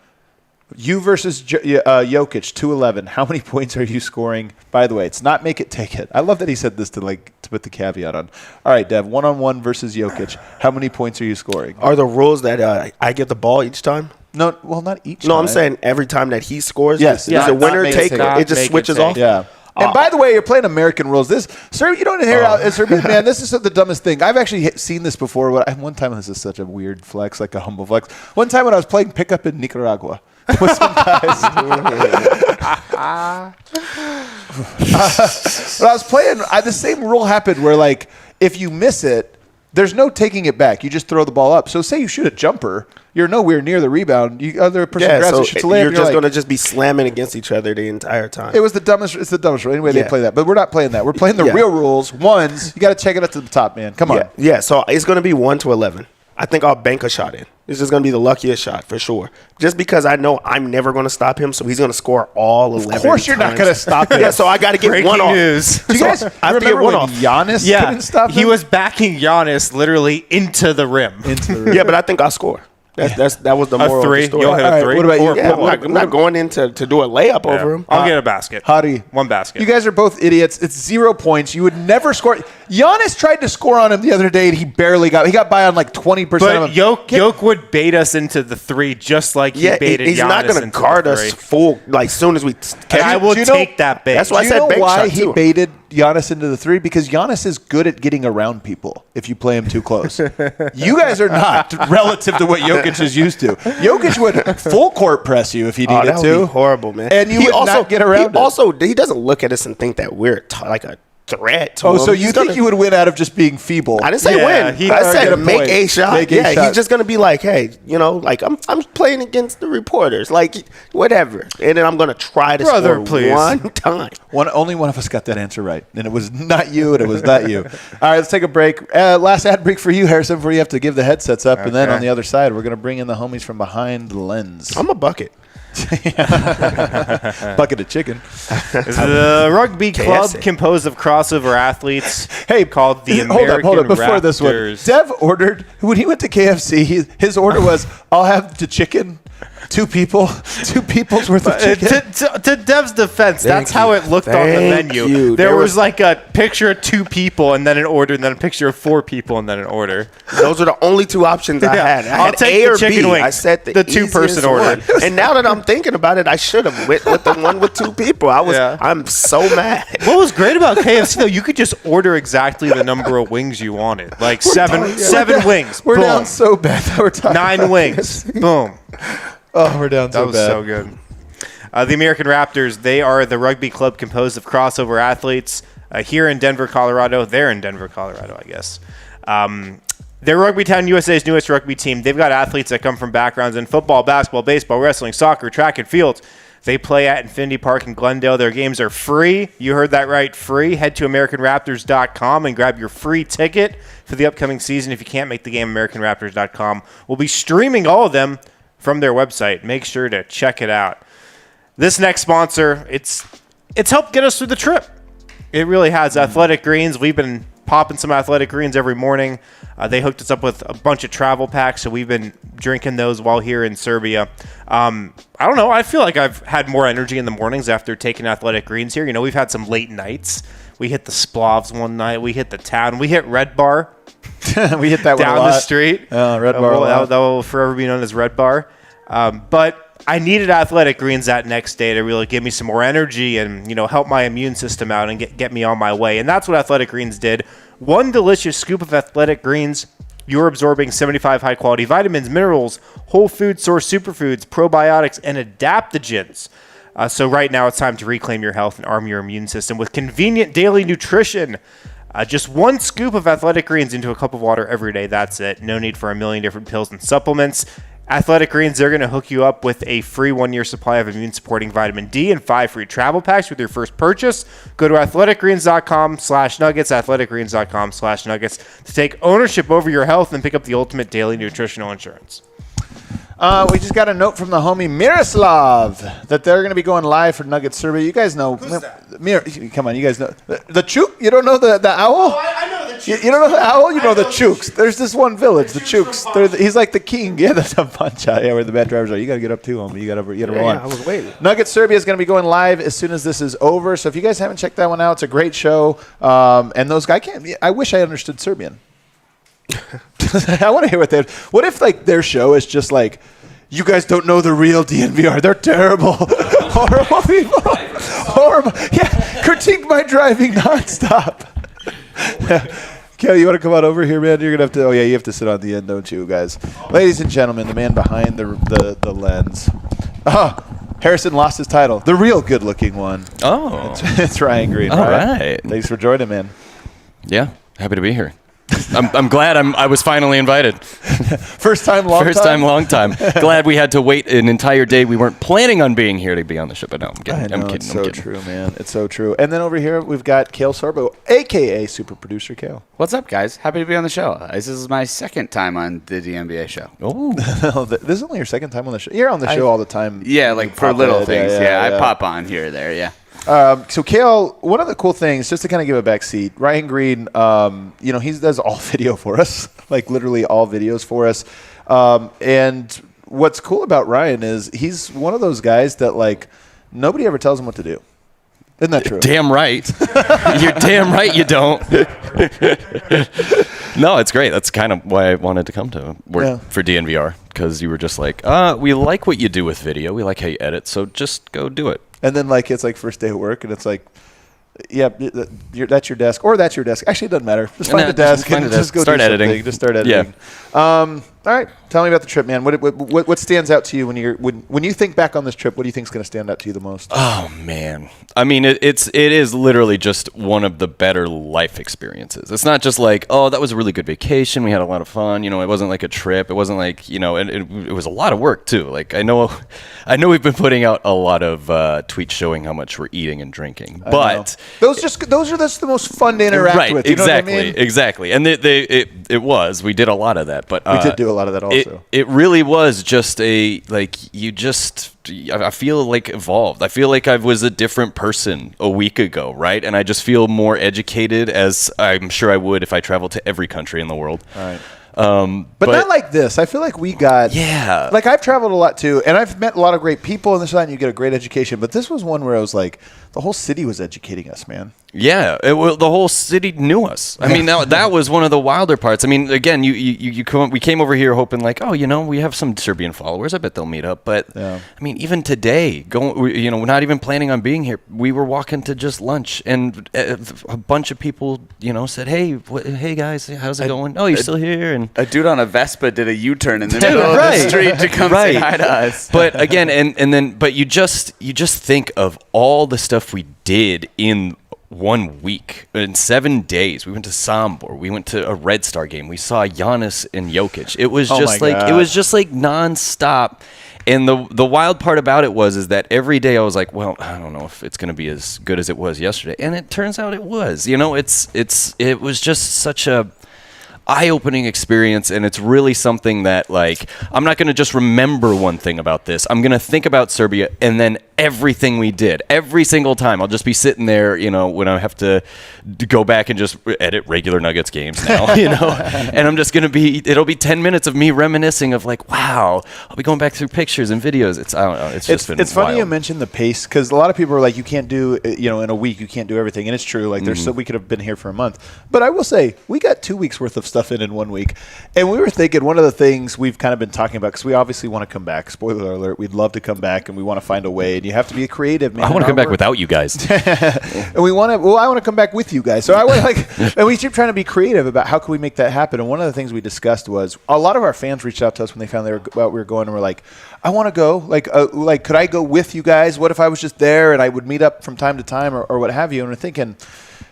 You versus Jokic, 2-11. How many points are you scoring? By the way, it's not make it, take it. I love that he said this to put the caveat on. All right, Dev, 1-on-1 versus Jokic. How many points are you scoring? Are the rules that I get the ball each time? No, well, not each time. No, I'm saying every time that he scores. Yes. Is it winner take? It just switches off? Yeah. And by the way, you're playing American rules. Sir, you don't hear out. Man, this is the dumbest thing. I've actually seen this before. One time, this is such a weird flex, like a humble flex. One time when I was playing pickup in Nicaragua with some guys. When I was playing, the same rule happened where, if you miss it, there's no taking it back. You just throw the ball up. So say you shoot a jumper, you're nowhere near the rebound. Other person grabs it, shoots a layup. You're just going to just be slamming against each other the entire time. It's the dumbest rule. Anyway, they play that. But we're not playing that. We're playing the real rules. Ones, you got to check it up to the top, man. Come on. Yeah, so it's going to be 1-11. I think I'll bank a shot in. This is going to be the luckiest shot for sure. Just because I know I'm never going to stop him, so he's going to score all 11 Of course you're not going to stop him. Yeah, so I got to get Breaking one off. news. Do you guys remember when Giannis couldn't stop him? He was backing Giannis literally into the rim. Yeah, but I think I'll score. That was the moral A three? of the story. You'll hit a three? What about you? Yeah, I'm not going in to do a layup over him. I'll get a basket. Hottie. One basket. You guys are both idiots. It's 0 points. You would never score. Giannis tried to score on him the other day, and he barely got. He got by on 20% but of them. Jokic would bait us into the three just like he baited he's Giannis not going to into guard the us three. full soon as we catch I it. will take that bait. That's why I Do said you know bank why shot he too. baited Giannis into the three? Because Giannis is good at getting around people if you play him too close. You guys are not, relative to what Jokic is used to. Jokic would full court press you if he needed that would to. be horrible, man. And you would not get around it. He doesn't look at us and think that we're like a threat to him. So you think you would win out of just being feeble? I didn't say win. I said make a shot. He's just going to be like, hey, I'm playing against the reporters, whatever. And then I'm going to try to score one time. Only one of us got that answer right. And it was not you, and it was not you. All right, let's take a break. Last ad break for you, Harrison, before you have to give the headsets up. Okay. And then on the other side, we're going to bring in the homies from behind the lens. I'm a bucket. Bucket of chicken. Is the rugby club composed of crossover athletes called the American Hold on. Before Raptors. This one, Dev ordered, when he went to KFC, his order was, I'll have the chicken, 2 people's worth of chicken. To Dev's defense, that's how it looked on the menu. There was a picture of 2 people and then an order, and then a picture of 4 people and then an order. Those are the only 2 options I had. I'll take the chicken wing. I said the 2-person order. And now that I'm thinking about it, I should have went with the one with 2 people. I'm so mad. What was great about KFC though, you could just order exactly the number of wings you wanted. Seven wings. We're down so bad that we're talking 9 wings. Boom. Oh, we're down so bad. That was so good. The American Raptors, they are the rugby club composed of crossover athletes here in Denver, Colorado. They're in Denver, Colorado, I guess. They're Rugby Town USA's newest rugby team. They've got athletes that come from backgrounds in football, basketball, baseball, wrestling, soccer, track, and field. They play at Infinity Park in Glendale. Their games are free. You heard that right, free. Head to AmericanRaptors.com and grab your free ticket for the upcoming season. If you can't make the game, AmericanRaptors.com. We'll be streaming all of them from their website. Make sure to check it out. This next sponsor, it's helped get us through the trip. It really has. Athletic Greens. We've been popping some Athletic Greens every morning. They hooked us up with a bunch of travel packs, so we've been drinking those while here in Serbia. I don't know. I feel like I've had more energy in the mornings after taking Athletic Greens here. We've had some late nights. We hit the Splavs one night. We hit the town. We hit Red Bar. We hit that one down the street. Red Bar. That will forever be known as Red Bar. But I needed Athletic Greens that next day to really give me some more energy and, help my immune system out and get me on my way. And that's what Athletic Greens did. One delicious scoop of Athletic Greens, you're absorbing 75 high-quality vitamins, minerals, whole food source superfoods, probiotics, and adaptogens. So right now it's time to reclaim your health and arm your immune system with convenient daily nutrition. Just one scoop of Athletic Greens into a cup of water every day. That's it. No need for a million different pills and supplements. Athletic Greens, they're going to hook you up with a free 1-year supply of immune-supporting vitamin D and 5 free travel packs with your first purchase. Go to athleticgreens.com/nuggets, athleticgreens.com/nuggets to take ownership over your health and pick up the ultimate daily nutritional insurance. We just got a note from the homie Miroslav that they're going to be going live for Nuggets Serbia. You guys know. Who's that? Come on, you guys know. The Chook? You don't know the owl? Oh, I know the Chooks. You don't know the owl? You know the Chooks. Chooks. There's this one village, the Chooks Chooks. He's like the king. Yeah, that's a punch out. Yeah, where the bad drivers are. You got to get up too, homie. You got to roll on. I was waiting. Nuggets Serbia is going to be going live as soon as this is over. So if you guys haven't checked that one out, it's a great show. And those guys I wish I understood Serbian. I want to hear what they. What if their show is just like, you guys don't know the real DNVR. They're terrible, horrible people. Horrible. Yeah, critique my driving nonstop. Kalle, you want to come on over here, man? You're gonna have to. Oh yeah, you have to sit on the end, don't you, guys? Ladies and gentlemen, the man behind the lens. Harrison lost his title. The real good-looking one. Oh, it's Ryan Green. All right. Thanks for joining, man. Yeah, happy to be here. I'm glad I was finally invited. First time, long time. Glad we had to wait an entire day. We weren't planning on being here to be on the show, but no, I'm kidding. I'm kidding. It's so true, man. It's so true. And then over here, we've got Kalle Sorbo, a.k.a. Super Producer Kalle. What's up, guys? Happy to be on the show. This is my second time on the DNVR show. Oh. This is only your second time on the show. You're on the show all the time. Yeah, like for little things. Yeah, I pop on here or there, yeah. So, Kalle, one of the cool things, just to kind of give a back seat, Ryan Green, he does all video for us, like literally all videos for us. And what's cool about Ryan is he's one of those guys that, nobody ever tells him what to do. Isn't that true? Damn right. You're damn right you don't. No, it's great. That's kind of why I wanted to come to work for DNVR, because you were just like, we like what you do with video. We like how you edit, so just go do it. And then, it's first day of work, and it's like, yeah, that's your desk, or that's your desk. Actually, it doesn't matter. Just find the desk and just go start editing. Just start editing. Yeah. All right. Tell me about the trip, man. What stands out to you when you think back on this trip? What do you think is going to stand out to you the most? Oh man, I mean, it is literally just one of the better life experiences. It's not just like, oh, that was a really good vacation. We had a lot of fun. It wasn't like a trip. It wasn't like, it was a lot of work too. Like I know we've been putting out a lot of tweets showing how much we're eating and drinking, but those are just the most fun to interact with. You know what I mean? Exactly. And we did a lot of that, but we did do a lot of that also. It really was just I feel like evolved. I feel like I was a different person a week ago, right? And I just feel more educated, as I'm sure I would if I traveled to every country in the world. All right. But not like this. I feel like we got... Yeah. I've traveled a lot too, and I've met a lot of great people and this and that, and you get a great education. But this was one where I was like, the whole city was educating us, man. Yeah, the whole city knew us. I mean, that was one of the wilder parts. I mean, again, we came over here hoping we have some Serbian followers. I bet they'll meet up. But I mean, even today, we're not even planning on being here. We were walking to just lunch, and a bunch of people, said, "Hey guys, how's it going? Oh, you're still here?" And a dude on a Vespa did a U-turn in the middle of the street to come say hi to us. But again, but you just think of all the stuff we did in 1 week. In 7 days, we went to Sombor. We went to a Red Star game. We saw Giannis and Jokic. It was just like nonstop. And the wild part about it is that every day I was like, well, I don't know if it's going to be as good as it was yesterday. And it turns out it was. It was just such a eye-opening experience, and it's really something that I'm not going to just remember one thing about this. I'm going to think about Serbia and then everything we did every single time. I'll just be sitting there, when I have to go back and just edit regular Nuggets games now, and I'm just going to it'll be 10 minutes of me reminiscing of wow, I'll be going back through pictures and videos. I don't know. It's funny wild. you mentioned the pace, because a lot of people are like, you can't do, in a week, you can't do everything. And it's true. We could have been here for a month, but I will say we got 2 weeks worth of stuff stuff in 1 week. And we were thinking one of the things we've kind of been talking about, because we obviously want to come back. Spoiler alert, we'd love to come back, and we want to find a way. And you have to be creative, man. I want to come back without you guys. And we want to. Well, I want to come back with you guys. So I want and we keep trying to be creative about how can we make that happen. And one of the things we discussed was a lot of our fans reached out to us when they found we were going, and we're like, I want to go. Like, could I go with you guys? What if I was just there and I would meet up from time to time or what have you? And we're thinking,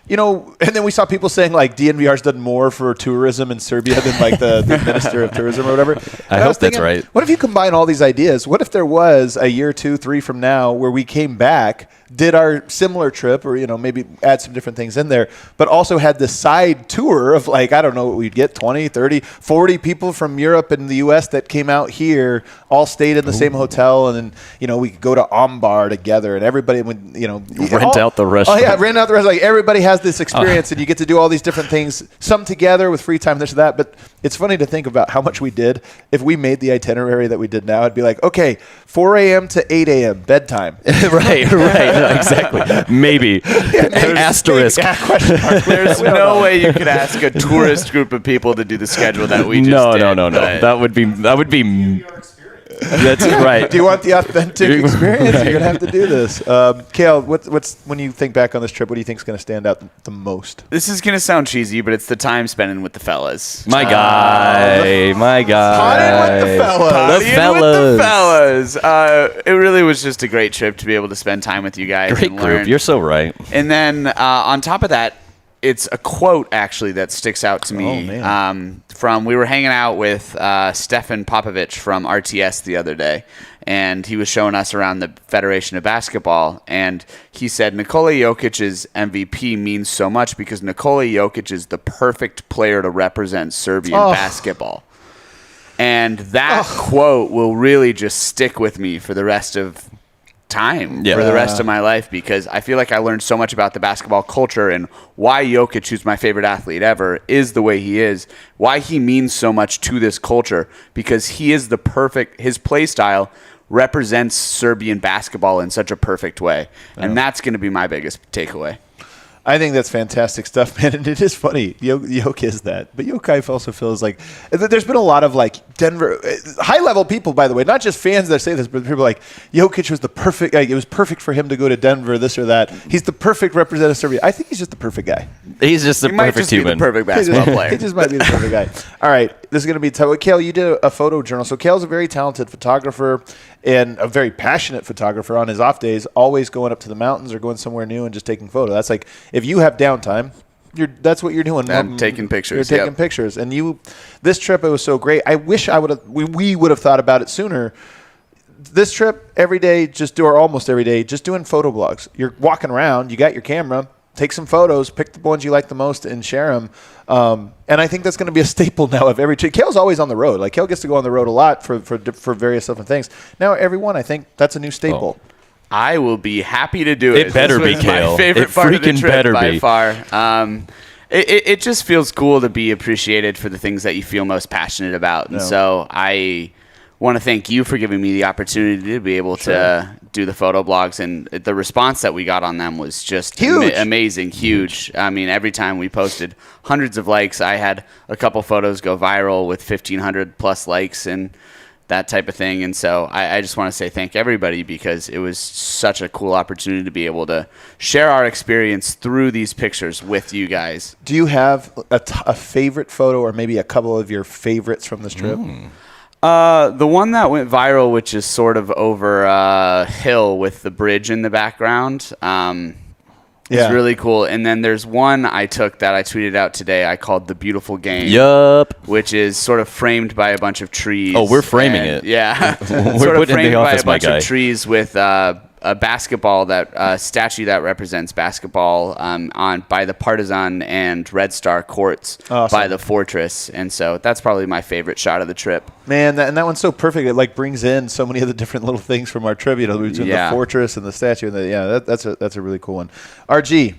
and then we saw people saying like DNVR's done more for tourism in Serbia than like the Minister of Tourism or whatever. I hope that's right. What if you combine all these ideas? What if there was a year, 2, 3 from now where we came back, did our similar trip, or maybe add some different things in there, but also had this side tour of like, I don't know what we'd get, 20, 30, 40 people from Europe and the US that came out here, all stayed in the same hotel, and then we could go to Ombar together, and everybody would rent out the restaurant. Oh yeah, rent out the restaurant. Like everybody has this experience, and you get to do all these different things, some together with free time, this or that. But it's funny to think about how much we did. If we made the itinerary that we did now, it'd be like, okay, 4 a.m. to 8 a.m. bedtime. right. No, exactly. Maybe. Asterisk. Question mark. There's no way you could ask a tourist group of people to do the schedule that we just did. No. That would be. That's right. Do you want the authentic experience? You're gonna have to do this. Kalle, what's when you think back on this trip? What do you think is gonna stand out the most? This is gonna sound cheesy, but it's the time spending with the fellas. My guy. Potting with the fellas. It really was just a great trip to be able to spend time with you guys. Great and group. learn. You're so right. And then on top of that, it's a quote actually that sticks out to me. We were hanging out with Stefan Popovic from RTS the other day, and he was showing us around the Federation of Basketball, and he said Nikola Jokic's MVP means so much because Nikola Jokic is the perfect player to represent Serbian basketball. And that quote will really just stick with me for the rest of time, for the rest of my life, because I feel like I learned so much about the basketball culture and why Jokic, who's my favorite athlete ever, is the way he is, why he means so much to this culture, because he is his play style represents Serbian basketball in such a perfect way. And that's going to be my biggest takeaway. I think that's fantastic stuff, man. And it is funny. Jokic is that. But Jokic also feels like there's been a lot of like Denver high-level people, by the way, not just fans that say this, but people like Jokic was the perfect. Like, it was perfect for him to go to Denver, this or that. He's the perfect representative of Serbia. I think he's just the perfect guy. He's just the perfect human. Be the perfect basketball player. He just might be the perfect guy. All right, this is going to be tough. Kalle, you did a photo journal. So Kalle's a very talented photographer and a very passionate photographer. On his off days, always going up to the mountains or going somewhere new and just taking photos. That's like, if you have downtime, that's what you're doing. I'm taking pictures. You're taking pictures. And this trip, it was so great. I wish we would have thought about it sooner. This trip, every day, almost every day, just doing photo blogs. You're walking around, you got your camera, take some photos, pick the ones you like the most and share them. And I think that's going to be a staple now of every trip. Kalle's always on the road. Like, Kalle gets to go on the road a lot for various different things. Now, everyone, I think that's a new staple. I will be happy to do it. It better be, Kalle. My favorite part of the trip by far. It just feels cool to be appreciated for the things that you feel most passionate about. And so I want to thank you for giving me the opportunity to be able to do the photo blogs. And the response that we got on them was just amazing, huge. I mean, every time we posted hundreds of likes, I had a couple photos go viral with 1,500 plus likes and that type of thing. And so I just want to say thank everybody, because it was such a cool opportunity to be able to share our experience through these pictures with you guys. Do you have a favorite photo or maybe a couple of your favorites from this trip? The one that went viral, which is sort of over a hill with the bridge in the background, it's really cool. And then there's one I took that I tweeted out today. I called The Beautiful Game. Yup. Which is sort of framed by a bunch of trees. Oh, we're framing it. Yeah. We're sort of putting it in framed the office, by a bunch my guy. of trees with a basketball statue that represents basketball by the Partizan and Red Star courts by the Fortress. And so that's probably my favorite shot of the trip. Man, that one's so perfect. It like brings in so many of the different little things from our trip. Between the Fortress and the statue. And that's a really cool one. RG,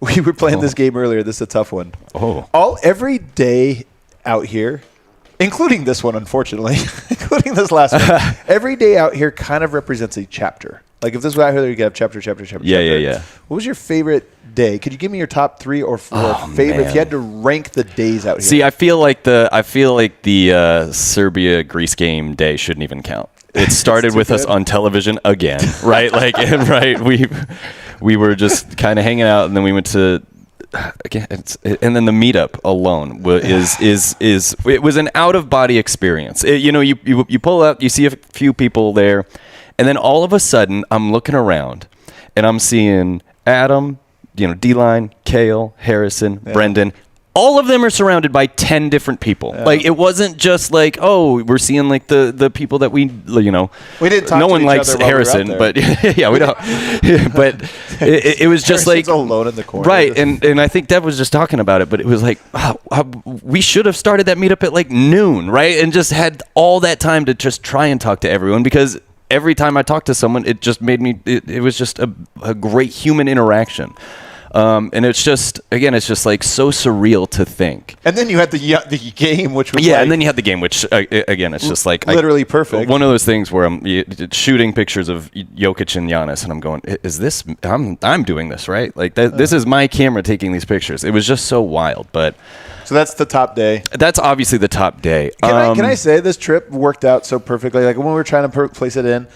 we were playing this game earlier. This is a tough one. Every day out here, including this one, unfortunately, including this last one, every day out here kind of represents a chapter. Like if this was out here, you could have chapter. Yeah. What was your favorite day? Could you give me your top 3 or 4 favorite? Man. If you had to rank the days out here. See, I feel like the Serbia Greece game day shouldn't even count. It started with us on television again, right? Like, and right, we were just kind of hanging out, and then we went to. Again, and then the meetup alone it was an out of body experience. You pull up, you see a few people there, and then all of a sudden I'm looking around and I'm seeing Adam, D-Line, Kale, Harrison, Brendan. All of them are surrounded by 10 different people. Yeah. Like, it wasn't just like, oh, we're seeing like the people that we didn't talk no to one each likes other Harrison, but yeah, we don't. But it was just Harrison's like alone in the corner, right? And I think Dev was just talking about it, but it was like we should have started that meetup at like noon, right? And just had all that time to just try and talk to everyone, because every time I talked to someone, it just made me. It was just a great human interaction. And it's just like so surreal to think. And then you had the game, which was and then you had the game, which again, it's just like literally perfect. One of those things where I'm shooting pictures of Jokic and Giannis, and I'm going, "Is this? I'm doing this right? Like this is my camera taking these pictures." It was just so wild, but. So that's the top day. That's obviously the top day. Can I say this trip worked out so perfectly? Like when we were trying to place it in.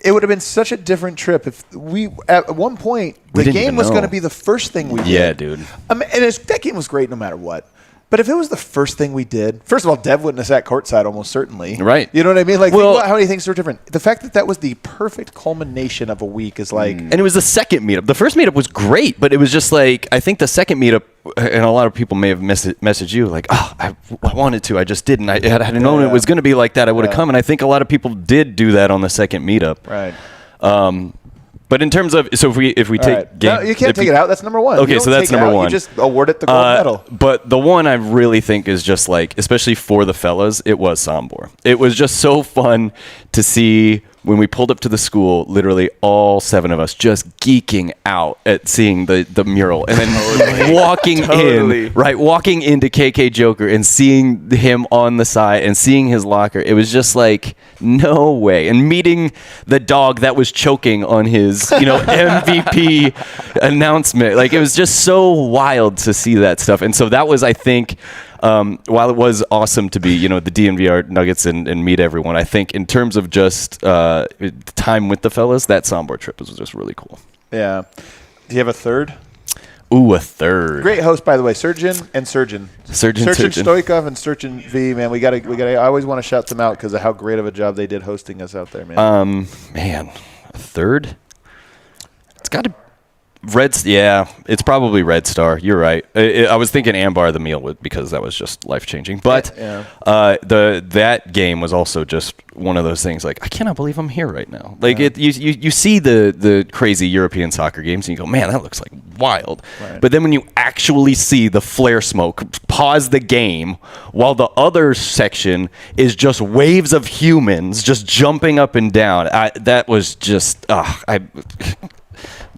It would have been such a different trip if we, at one point, the game was going to be the first thing we did. Yeah, dude. And that game was great no matter what. But if it was the first thing we did, first of all, Dev wouldn't have sat courtside almost certainly. Right. You know what I mean? Like, think about how many things were different. The fact that was the perfect culmination of a week is like... And it was the second meetup. The first meetup was great, but it was just like, I think the second meetup, and a lot of people may have messaged you, like, oh, I wanted to, I just didn't. I had known it was going to be like that, I would have come. And I think a lot of people did do that on the second meetup. Right. But in terms of, so if we take game, no, you can't take it out. That's number one. Okay, so that's number one. You just award it the gold medal. But the one I really think is just like, especially for the fellas, it was Sombor. It was just so fun to see when we pulled up to the school, literally all 7 of us just geeking out at seeing the mural, and then walking into KK Joker and seeing him on the side and seeing his locker. It was just like, no way. And meeting the dog that was choking on his, MVP announcement. Like, it was just so wild to see that stuff. And so that was, I think, while it was awesome to be, the DNVR Nuggets and meet everyone, I think in terms of just time with the fellas, that Sombor trip was just really cool. Yeah. Do you have a third? Ooh, a third. Great host, by the way, Surgeon Stoikov and Surgeon V. Man, we gotta. I always want to shout them out because of how great of a job they did hosting us out there, man. Man, a third. It's got to. It's probably Red Star. You're right. I was thinking Ambar the meal because that was just life changing. But that game was also just one of those things. Like, I cannot believe I'm here right now. Like you see the crazy European soccer games and you go, man, that looks like wild. Right. But then when you actually see the flare smoke, pause the game while the other section is just waves of humans just jumping up and down. That was just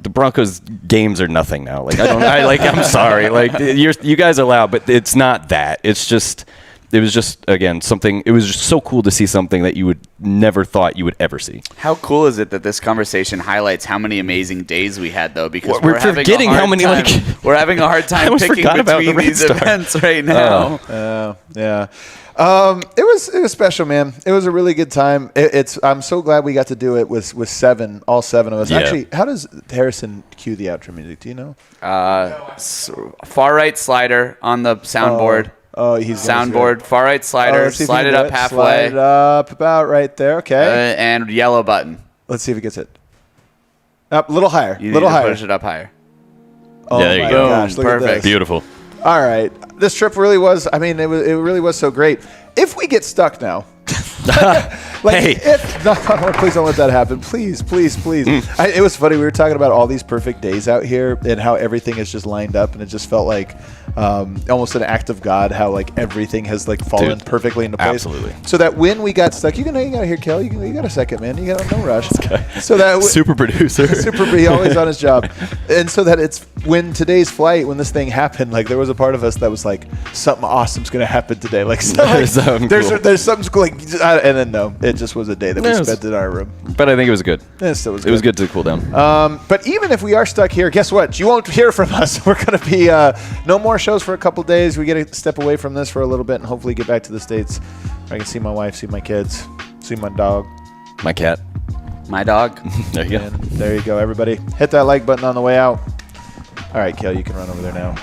the Broncos games are nothing now. Like, I'm sorry. Like, you guys are loud, but it's not that. It was just again something. It was just so cool to see something that you would never thought you would ever see. How cool is it that this conversation highlights how many amazing days we had, though? Because we're forgetting how many. We're having a hard time picking between these events right now. Yeah. It was special, man. It was a really good time. I'm so glad we got to do it with all 7 of us. Yeah. Actually, how does Harrison cue the outro music? Do you know? Far right slider on the soundboard. He's soundboard. Far right slider. Slide it up halfway. Slide it up about right there. Okay. And yellow button. Let's see if he gets it. Up a little higher. You need to push it up higher. Oh, there you go. Gosh, perfect. Beautiful. All right. This trip really was, it really was so great. If we get stuck now, please don't let that happen. Please. It was funny. We were talking about all these perfect days out here and how everything is just lined up, and it just felt like almost an act of God, how like everything has like fallen perfectly into place. Absolutely. So that when we got stuck, you got to hear Kalle. You got a second, man. You got no rush. So that super producer. He always on his job. And so that when today's flight, when this thing happened, like there was a part of us that was like, something awesome's going to happen today. Like, there's something cool. Like, and then no, it just was a day that we spent in our room. But I think it was good. It was good to cool down. But even if we are stuck here, guess what? You won't hear from us. We're going to be no more shows for a couple days. We get to step away from this for a little bit and hopefully get back to the States. I can see my wife, see my kids, see my dog. My cat. My dog. There you go. And there you go, everybody. Hit that like button on the way out. All right, Kalle, you can run over there now.